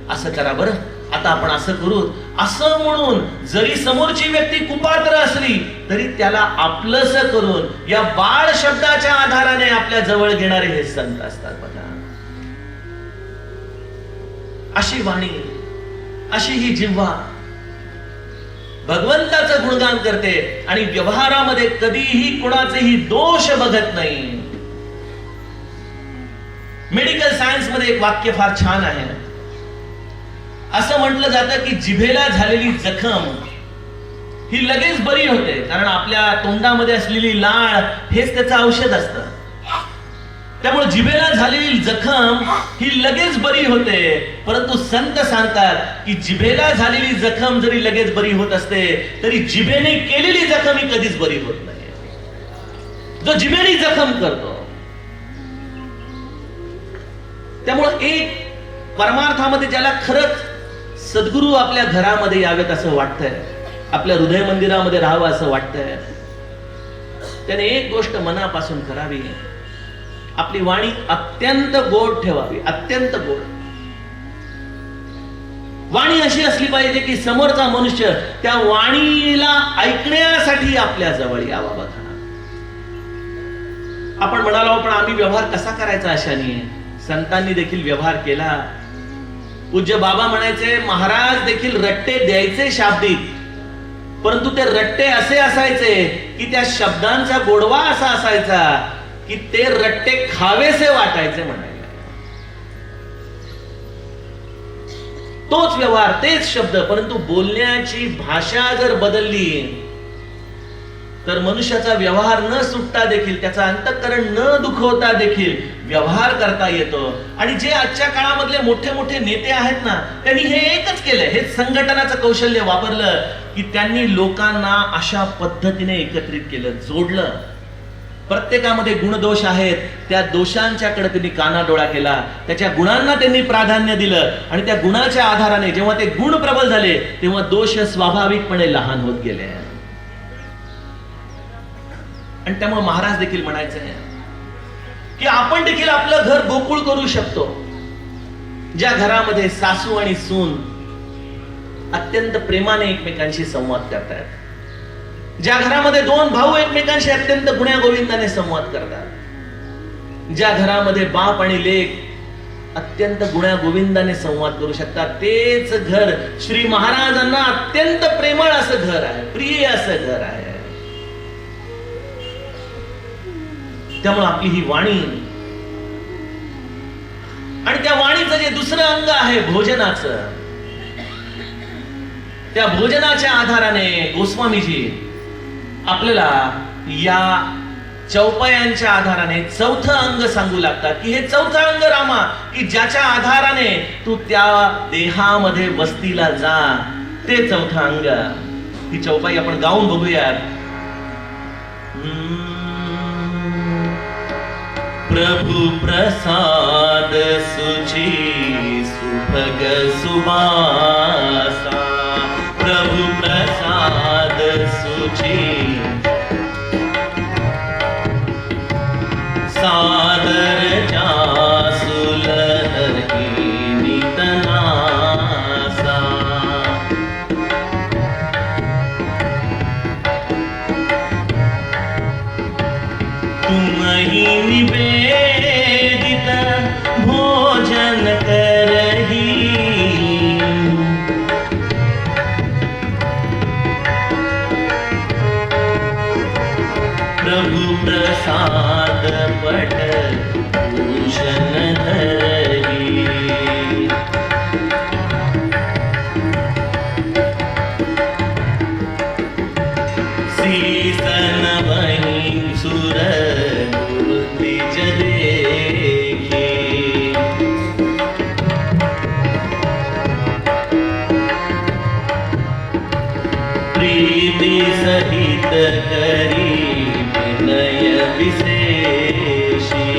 असं करा बरं, आता आपण असं करू, असं म्हणून जरी समोरची व्यक्ती कुपात्र असली तरी त्याला आपलंसं करून या बाळ शब्दाच्या आधाराने आपल्या जवळ घेणारे हे संत असतात बघा. अशी वाणी, अशी ही जिव्हा भगवंताचं गुणगान करते आणि व्यवहारामध्ये कधीही कोणाचेही दोष बघत नाही. मेडिकल सायन्स मध्ये एक वाक्य फार छान आहे. असं म्हटलं जातं की जिभेला झालेली जखम ही लगेच बरी होते, कारण आपल्या तोंडामध्ये असलेली लाळ हेच त्याचं औषध असतं. त्यामुळे जिभेला झालेली जखम ही लगेच बरी होते. परंतु संत सांगतात की जिभेला झालेली जखम जरी लगेच बरी होत असते तरी जिभेने केलेली जखम ही कधीच बरी होत नाही. जो जिभेने जखम करतो, त्यामुळे एक परमार्थामध्ये ज्याला खरंच सद्गुरू आपल्या घरामध्ये यावेत असं वाटतंय, आपल्या हृदय मंदिरामध्ये राहावं असं वाटतंय, त्याने एक गोष्ट मनापासून करावी. आपली वाणी अत्यंत गोड ठेवावी, अत्यंत गोड. वाणी अशी असली पाहिजे की समोरचा मनुष्य त्या वाणीला ऐकण्यासाठी आपल्या जवळ यावा बघा. आपण म्हणालो पण आम्ही व्यवहार कसा करायचा अशाने? संतांनी देखील व्यवहार केला. पूज्य बाबा म्हणायचे, महाराज देखील रट्टे द्यायचे शाब्दिक, परंतु ते रट्टे असे असायचे की त्या शब्दांचा गोडवा असा असायचा की ते रट्टे खावेसे वाटायचे म्हणायला. तोच व्यवहार, तेच शब्द, परंतु बोलण्याची भाषा जर बदलली तर मनुष्याचा व्यवहार न सुटता देखील, त्याचा अंतःकरण न दुखवता देखील व्यवहार करता येतो. आणि जे आजच्या काळामधले मोठे मोठे नेते आहेत ना, त्यांनी हे एकच केलंय, हे संघटनाचं कौशल्य वापरलं की त्यांनी लोकांना अशा पद्धतीने एकत्रित केलं, जोडलं. प्रत्येकामध्ये गुणदोष आहेत, त्या दोषांच्याकडे त्यांनी कानाडोळा केला, त्याच्या गुणांना त्यांनी प्राधान्य दिलं आणि त्या गुणाच्या आधाराने जेव्हा ते गुण प्रबल झाले तेव्हा दोष स्वाभाविकपणे लहान होत गेले. आणि त्यामुळे महाराज देखील म्हणायचे की आपण देखील आपलं घर गोकुळ करू शकतो, ज्या घरामध्ये सासू आणि सून अत्यंत प्रेमाने एकमेकांशी संवाद करतात, ज्या घरामध्ये दोन भाऊ एकमेकांशी अत्यंत गुण्यागोविंदाने संवाद करतात, ज्या घरामध्ये बाप आणि लेक अत्यंत गुण्या गोविंदाने संवाद करू शकतात. तेच घर श्री महाराजांना अत्यंत प्रेमळ असं घर आहे, प्रिय असं घर आहे. त्यामुळे आपली ही वाणी आणि त्या वाणीचं जे दुसरं अंग आहे भोजनाचं, त्या भोजनाच्या आधाराने गोस्वामीजी आपल्याला या चौपायांच्या आधाराने चौथं अंग सांगू लागतात की हे चौथं अंग रामा, की ज्याच्या आधाराने तू त्या देहामध्ये वस्तीला जा, ते चौथं अंग. ही चौपाई आपण गाऊन बघूयात. प्रभु प्रसाद सुची सुभग सुवासा, प्रभु प्रसाद सुची सादर जासुल नितनासा, तुमहि निवेदित भोजन करही, प्रभु प्रसाद पट भूषण धरही, सीसन वहीं सुर द्विज देखे, प्रीति सहित करी विनय विशेषी,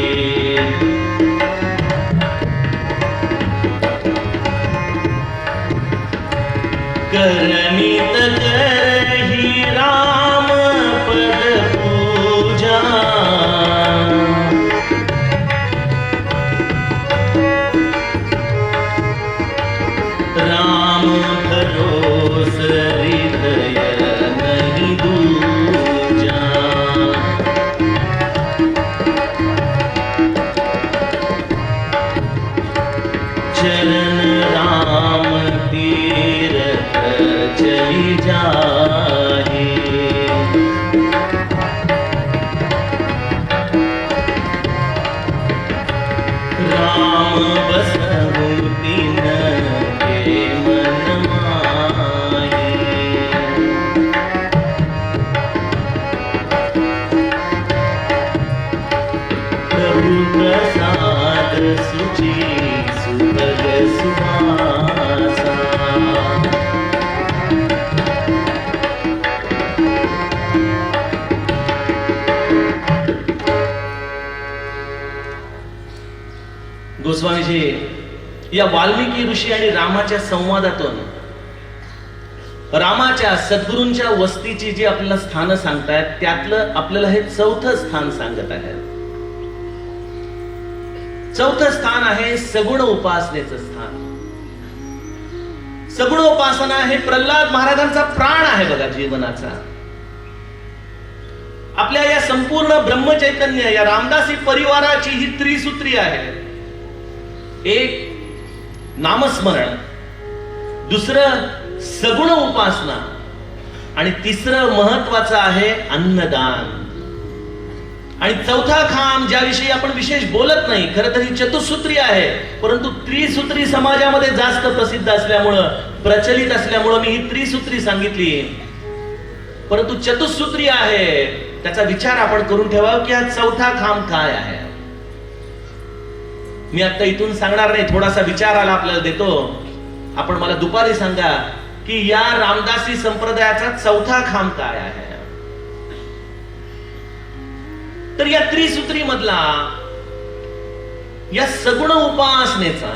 करनित करही राम पद पूजा, राम भरोस हृदय नहीं दूजा, चरण राम तीरथ चली जाहे, राम बसहु तिन के मन माहे, प्रभु प्रसाद सुचि सुभग सुवासा, गोस्वामीजी या वाल्मिकी ऋषी आणि रामाच्या संवादातून रामाच्या सद्गुरूंच्या वस्तीची जी आपल्याला स्थान सांगतायत, त्यातलं आपल्याला हे चौथं स्थान सांगत आहेत. चौथं स्थान आहे सगुण उपासनेचं स्थान. सगुण उपासना हे प्रल्हाद महाराजांचा प्राण आहे बघा जीवनाचा. आपल्या या संपूर्ण ब्रह्मचैतन्य या रामदासी परिवाराची ही त्रिसूत्री आहे. एक नामस्मरण, दुसरं सगुण उपासना आणि तिसरं महत्वाचं आहे अन्नदान. आणि चौथा खांब ज्याविषयी आपण विशेष बोलत नाही, खरं तर ही चतुसूत्री आहे, परंतु त्रिसूत्री समाजामध्ये जास्त प्रसिद्ध असल्यामुळं, प्रचलित असल्यामुळं मी ही त्रिसूत्री सांगितली. परंतु चतुसूत्री आहे त्याचा विचार आपण करून ठेवा की हा चौथा खांब काय आहे. मी आता इथून सांगणार नाही, थोडासा विचार आला आपल्याला देतो. आपण मला दुपारी सांगा की या रामदासी संप्रदायाचा चौथा खांब काय आहे. तर या त्रिसूत्री मधला या सगुण उपासनेचा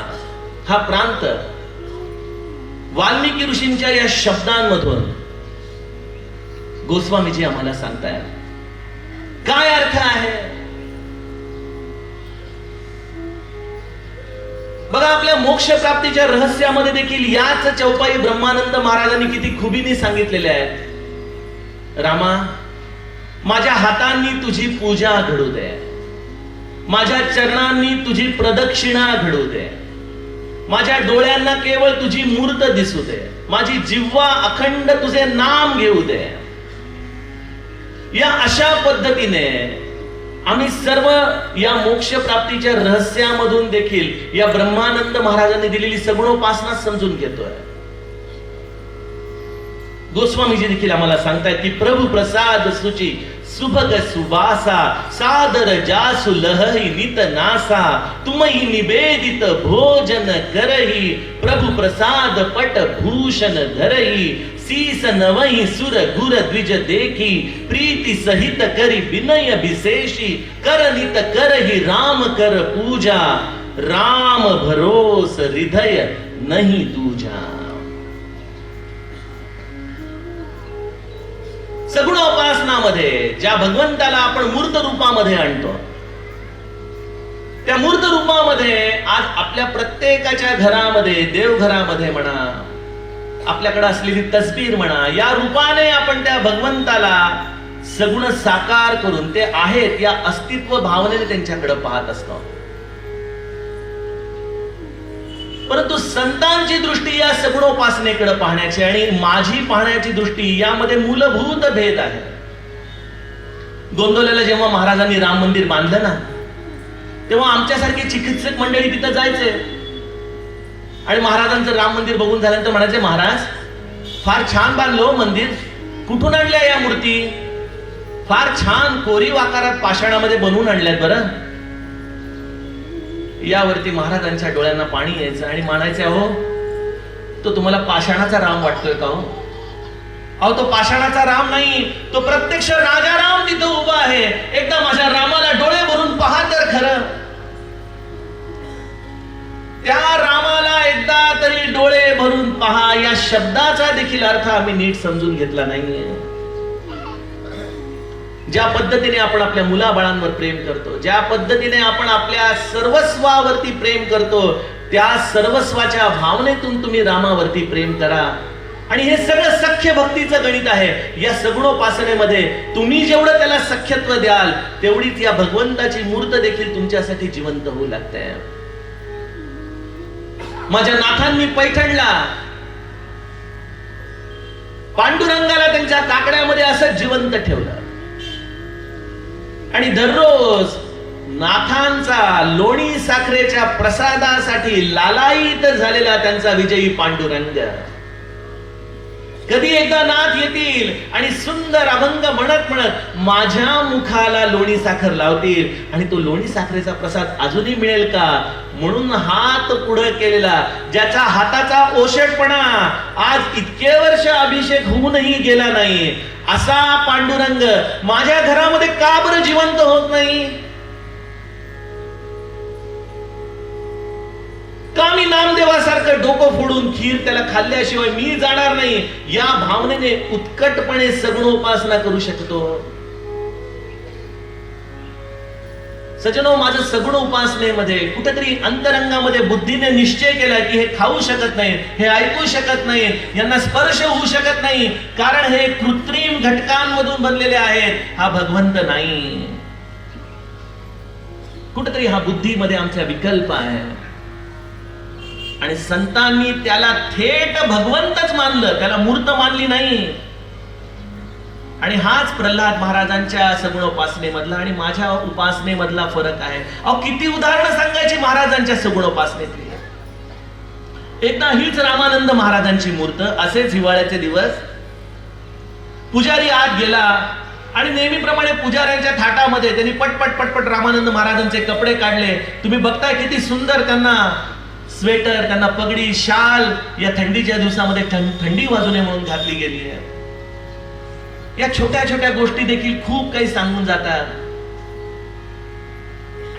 हा प्रांत वाल्मिकी ऋषींच्या या शब्दांमधून गोस्वामीजी आम्हाला सांगतायत. काय अर्थ आहे बघा. आपल्या मोक्ष प्राप्तीच्या रहस्यामध्ये देखील याच चौपाई ब्रह्मानंद महाराजांनी किती खुबीने सांगितलेल्या आहेत. रामा, माझ्या हातांनी तुझी पूजा घडू दे. माझ्या चरणांनी तुझी प्रदक्षिणा घडू दे, माझ्या डोळ्यांना केवळ तुझी मूर्त दिसू दे, माझी जिव्हा अखंड तुझे नाम घेऊ दे. या अशा पद्धतीने आम्ही सर्व या मोक्ष प्राप्तीच्या रहस्यामधून देखील या ब्रह्मानंद महाराजांनी दिलेली सगुणोपासना समजून घेतोय. गोस्वामीजी देखील आम्हाला सांगतायत की प्रभू प्रसाद सुची सुभग सुवासा सादर जासु लहही नित नासा तुमही निवेदित भोजन करही प्रभु प्रसाद पट भूषण धरही सीस नवही सुर गुर द्विज देखी प्रीति सहित करी विनय विशेषी करनित करही राम कर पूजा राम भरोस हृदय नहीं दूजा. सगुणोपासनामध्ये ज्या भगवंताला आपण मूर्त रूपामध्ये आणतो, त्या मूर्त रूपामध्ये आज आपल्या प्रत्येकाच्या घरामध्ये, देवघरामध्ये म्हणा, आपल्याकडे असलेली तस्बीर म्हणा, या रूपाने आपण त्या भगवंताला सगुण साकार करून ते आहेत या अस्तित्व भावनेने त्यांच्याकडे पाहत असतो. परंतु संतांची दृष्टी या सगुणोपासनेकडे पाहण्याची आणि माझी पाहण्याची दृष्टी यामध्ये मूलभूत भेद आहे. गोंदवल्याला जेव्हा महाराजांनी राम मंदिर बांधलं ना, तेव्हा आमच्यासारखे चिकित्सक मंडळी तिथं जायचे आणि महाराजांचं राम मंदिर बघून झाल्यानंतर म्हणायचे, महाराज फार छान बांधलो मंदिर, कुठून आणल्या या मूर्ती? फार छान कोरीव आकारात पाषाणामध्ये बनवून आणल्यात बरं. यावरती महाराजांच्या डोळ्यांना पाणी यायचं आणि म्हणायचे, अहो तो तुम्हाला पाषाणाचा राम वाटतोय का हो? अहो तो पाषाणाचा राम नाही, तो प्रत्यक्ष राजा राम तिथं उभा आहे. एकदा माझ्या रामाला डोळे भरून पहा तर खरं. त्या रामाला एकदा तरी डोळे भरून पहा या शब्दाचा देखील अर्थ आम्ही नीट समजून घेतला नाहीये. ज्या पद्धतीने आपण आपल्या मुलाबाळांवर प्रेम करतो, ज्या पद्धतीने आपण आपल्या सर्वस्वावरती प्रेम करतो, त्या सर्वस्वाच्या भावनेतून तुम्ही रामावरती प्रेम करा. आणि हे सगळं सख्य भक्तीचं गणित आहे. या सगुणोपासनेमध्ये तुम्ही जेवढं त्याला सख्यत्व द्याल, तेवढीच या भगवंताची मूर्त देखील तुमच्यासाठी जिवंत होऊ लागते. माझ्या नाथांनी पैठणला पांडुरंगाला त्यांच्या काकड्यामध्ये असं जिवंत ठेवलं आणि दररोज नाथांचा लोणी साखरेच्या प्रसादासाठी लालायित झालेला त्यांचा विजयी पांडुरंग कधी एकदा नाथ येतील आणि सुंदर अभंग म्हणत म्हणत माझ्या मुखाला लोणी साखर लावतील आणि तो लोणी साखरेचा प्रसाद अजूनही मिळेल का म्हणून हात पुढे केलेला, ज्याचा हाताचा ओशटपणा आज इतके वर्ष अभिषेक होऊनही गेला नाही, असा पांडुरंग माझ्या घरामध्ये का बरं जिवंत होत नाही? का मी नामदेवासारखं डोकं फोडून खीर त्याला खाल्ल्याशिवाय मी जाणार नाही, या भावनेने उत्कटपणे सगुणोपासना करू शकतो? सजनो, माझं सगुण उपासनेमध्ये कुठेतरी अंतरंगामध्ये बुद्धीने निश्चय केला की हे खाऊ शकत नाही, हे ऐकू शकत नाही, यांना स्पर्श होऊ शकत नाही, कारण हे कृत्रिम घटकांमधून बनलेले आहेत, हा भगवंत नाही. कुठेतरी हा बुद्धीमध्ये आमचा विकल्प आहे आणि संतांनी त्याला थेट भगवंतच मानलं, त्याला मूर्त मानली नाही. आणि हाच प्रल्हाद महाराजांच्या सगुणोपासनेमधला आणि माझ्या उपासनेमधला फरक आहे. अहो किती उदाहरणं सांगायची महाराजांच्या सगुणोपासनेतली. एकदा हीच रामानंद महाराजांची मूर्त, असेच हिवाळ्याचे दिवस, पुजारी आत गेला आणि नेहमीप्रमाणे पुजाऱ्यांच्या थाटामध्ये त्यांनी पटपट पटपट रामानंद महाराजांचे कपडे काढले. तुम्ही बघताय किती सुंदर त्यांना स्वेटर, त्यांना पगडी, शाल या थंडीच्या दिवसामध्ये थंडी वाजू नये म्हणून घातली गेली आहे. या छोट्या छोट्या गोष्टी देखील खूप काही सांगून जातात.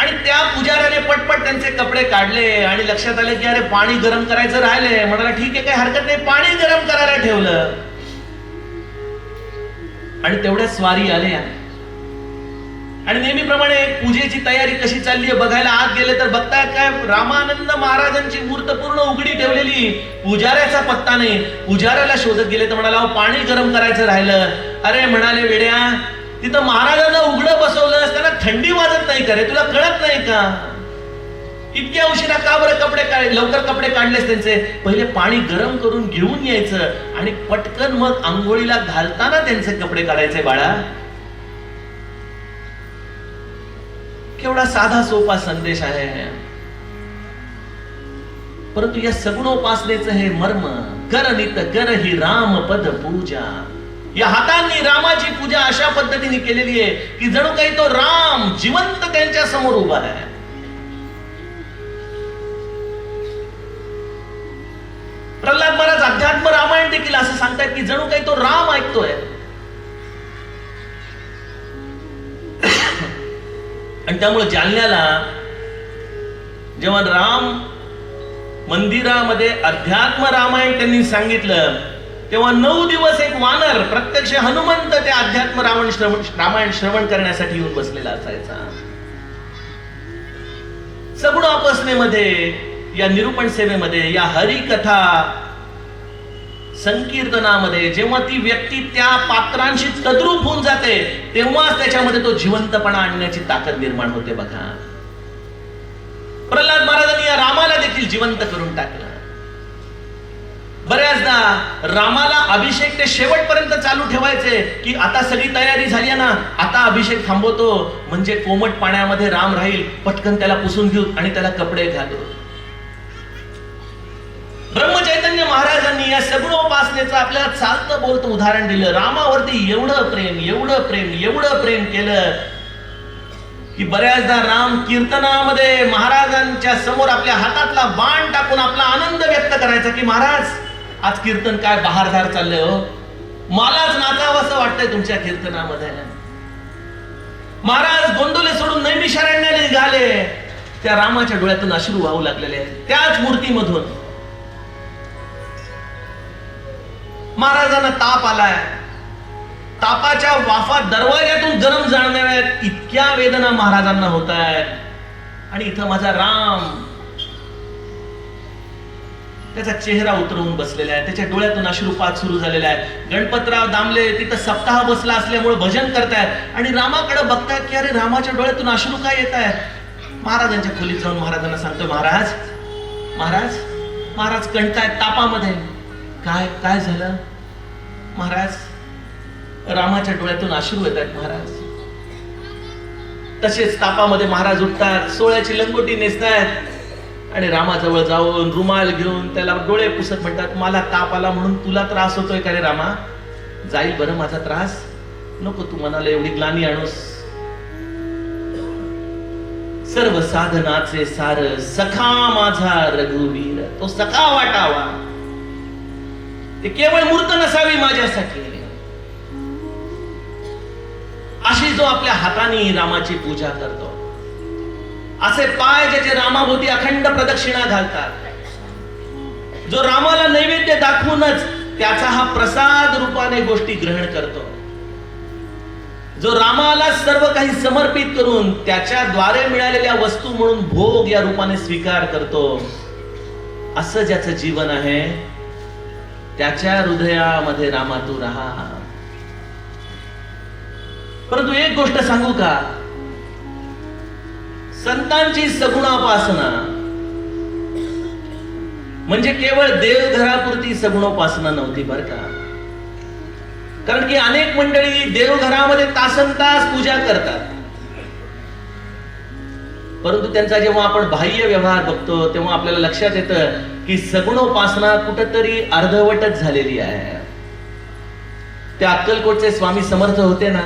आणि त्या पुजाऱ्याने पटपट त्यांचे कपडे काढले आणि लक्षात आले की अरे पाणी गरम करायचं राहिले. म्हणाला ठीक आहे, काही हरकत नाही, पाणी गरम करायला ठेवलं आणि तेवढ्या स्वारी आल्या आणि नेहमीप्रमाणे पूजेची तयारी कशी चालली आहे बघायला आत गेले तर बघताय काय, रामानंद महाराजांची मूर्त पूर्ण उघडी ठेवलेली, पुजाऱ्याचा पत्ता नाही. पुजाऱ्याला शोधत गेले तर म्हणाला पाणी गरम करायचं राहिलं. अरे म्हणाले वेड्या, तिथं महाराजांना उघडं बसवलं, त्यांना थंडी वाजत नाही का रे? तुला कळत नाही का? इतक्या उशिरा का बरं लवकर कपडे काढलेस त्यांचे? पहिले पाणी गरम करून घेऊन यायचं आणि पटकन मग आंघोळीला घालताना त्यांचे कपडे काढायचे बाळा. केवढा साधा सोपा संदेश आहे. परंतु या सगुणोपासनेचं हे मर्म, कर नित कर ही राम पद पूजा. या हातांनी रामाची पूजा अशा पद्धतीने केलेली आहे की जणू काही तो राम जिवंत त्यांच्या समोर उभा आहे. प्रल्हाद महाराज अध्यात्म रामायण देखील असं सांगतात की जणू काही तो राम ऐकतोय. आणि त्यामुळे जालन्याला जेव्हा राम मंदिरामध्ये अध्यात्म रामायण त्यांनी सांगितलं, तेव्हा 9 दिवस एक वानर प्रत्यक्ष हनुमंत ते अध्यात्म रामायण श्रवण करण्यासाठी येऊन बसलेला असायचा. सगुणोपासनेमध्ये, या निरूपण सेवेमध्ये, या हरिकथा संकीर्तनामध्ये जेव्हा ती व्यक्ती त्या पात्रांशी तद्रूप होऊन जाते, तेव्हाच त्याच्यामध्ये तो जिवंतपणा आणण्याची ताकद निर्माण होते. बघा, प्रल्हाद महाराजांनी या रामाला देखील जिवंत करून टाकलं. बऱ्याचदा रामाला अभिषेक ते शेवटपर्यंत चालू ठेवायचे की आता सगळी तयारी झाली ना, आता अभिषेक थांबवतो म्हणजे कोमट पाण्यामध्ये राम राहील, पटकन त्याला पुसून घेऊ आणि त्याला कपडे घालू. ब्रह्मचैतन्य महाराजांनी या सगुणोपासनेचं आपल्याला चालतं बोलतं उदाहरण दिलं. रामावरती एवढं प्रेम, एवढं प्रेम, एवढं प्रेम केलं की बऱ्याचदा राम कीर्तनामध्ये महाराजांच्या समोर आपल्या हातातला बाण टाकून आपला आनंद व्यक्त करायचा की महाराज आज कीर्तन काय बहारदार चाललंय हो, मलाच नाचावं असं वाटतंय तुमच्या कीर्तनामध्ये. महाराज गोंदवले सोडून नैमिषारण्याला निघाले, त्या रामाच्या डोळ्यातून अश्रू वाहू लागलेले त्याच मूर्तीमधून. महाराजांना ताप आलाय, तापाच्या वाफा दरवाज्यातून गरम जाणव्यात इतक्या वेदना महाराजांना होत आहेत. आणि इथं माझा राम त्याचा चेहरा उतरवून बसलेला आहे, त्याच्या डोळ्यातून अश्रुपात सुरू झालेला आहे. गणपतराव दामले तिथं सप्ताह बसला असल्यामुळे भजन करतायत आणि रामाकडे बघतायत की अरे रामाच्या डोळ्यातून अश्रू काय येत आहेत. महाराजांच्या खोलीत जाऊन महाराजांना सांगतो, महाराज महाराज महाराज कंटाळतायत तापामध्ये. काय झालं महाराज? रामाच्या डोळ्यातून अश्रू येत आहेत महाराज. तसेच तापामध्ये महाराज उठतात, सोळ्याची लंगोटी नेसतायत आणि रामाजवळ जाऊन रुमाल घेऊन त्याला डोळे पुसत म्हणतात, मला ताप आला म्हणून तुला त्रास होतोय का रे रामा? जाईल बरं माझा त्रास, नको तू मनाला एवढी ग्लानी आणूस. सर्व साधनाचे सार सखा माझा रघुवीर, तो सखा वाटावा, ते केवळ मूर्त नसावी माझ्यासाठी. अशी जो आपल्या हाताने रामाची पूजा करतो, असे पाय ज्याचे रामाभोवती अखंड प्रदक्षिणा घालतात, जो रामाला नैवेद्य दाखवूनच त्याचा हा प्रसाद रूपाने गोष्टी ग्रहण करतो, जो रामाला सर्व काही समर्पित करून त्याच्या द्वारे मिळालेल्या वस्तू म्हणून भोग या रूपाने स्वीकार करतो, असं ज्याचं जीवन आहे त्याच्या हृदयामध्ये रामा तू राहा. परंतु एक गोष्ट सांगू का, संतांची सगुणोपासना म्हणजे केवळ देवघरापुरती सगुणोपासना नव्हती बरं का. कारण की अनेक मंडळी देवघरामध्ये तासनतास पूजा करतात, परंतु त्यांचा जेव्हा आपण बाह्य व्यवहार बघतो तेव्हा आपल्याला लक्षात येतं की सगुणोपासना कुठेतरी अर्धवटच झालेली आहे. त्या अक्कलकोटचे स्वामी समर्थ होते ना,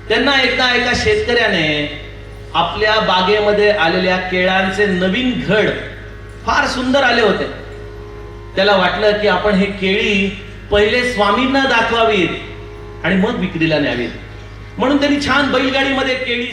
त्यांना एकदा एका शेतकऱ्याने आपल्या बागेमध्ये आलेल्या केळांचे नवीन घड फार सुंदर आले होते. त्याला वाटलं की आपण हे केळी पहिले स्वामींना दाखवावीत आणि मग विक्रीला न्यावीत, म्हणून त्यांनी छान बैलगाडीमध्ये केळी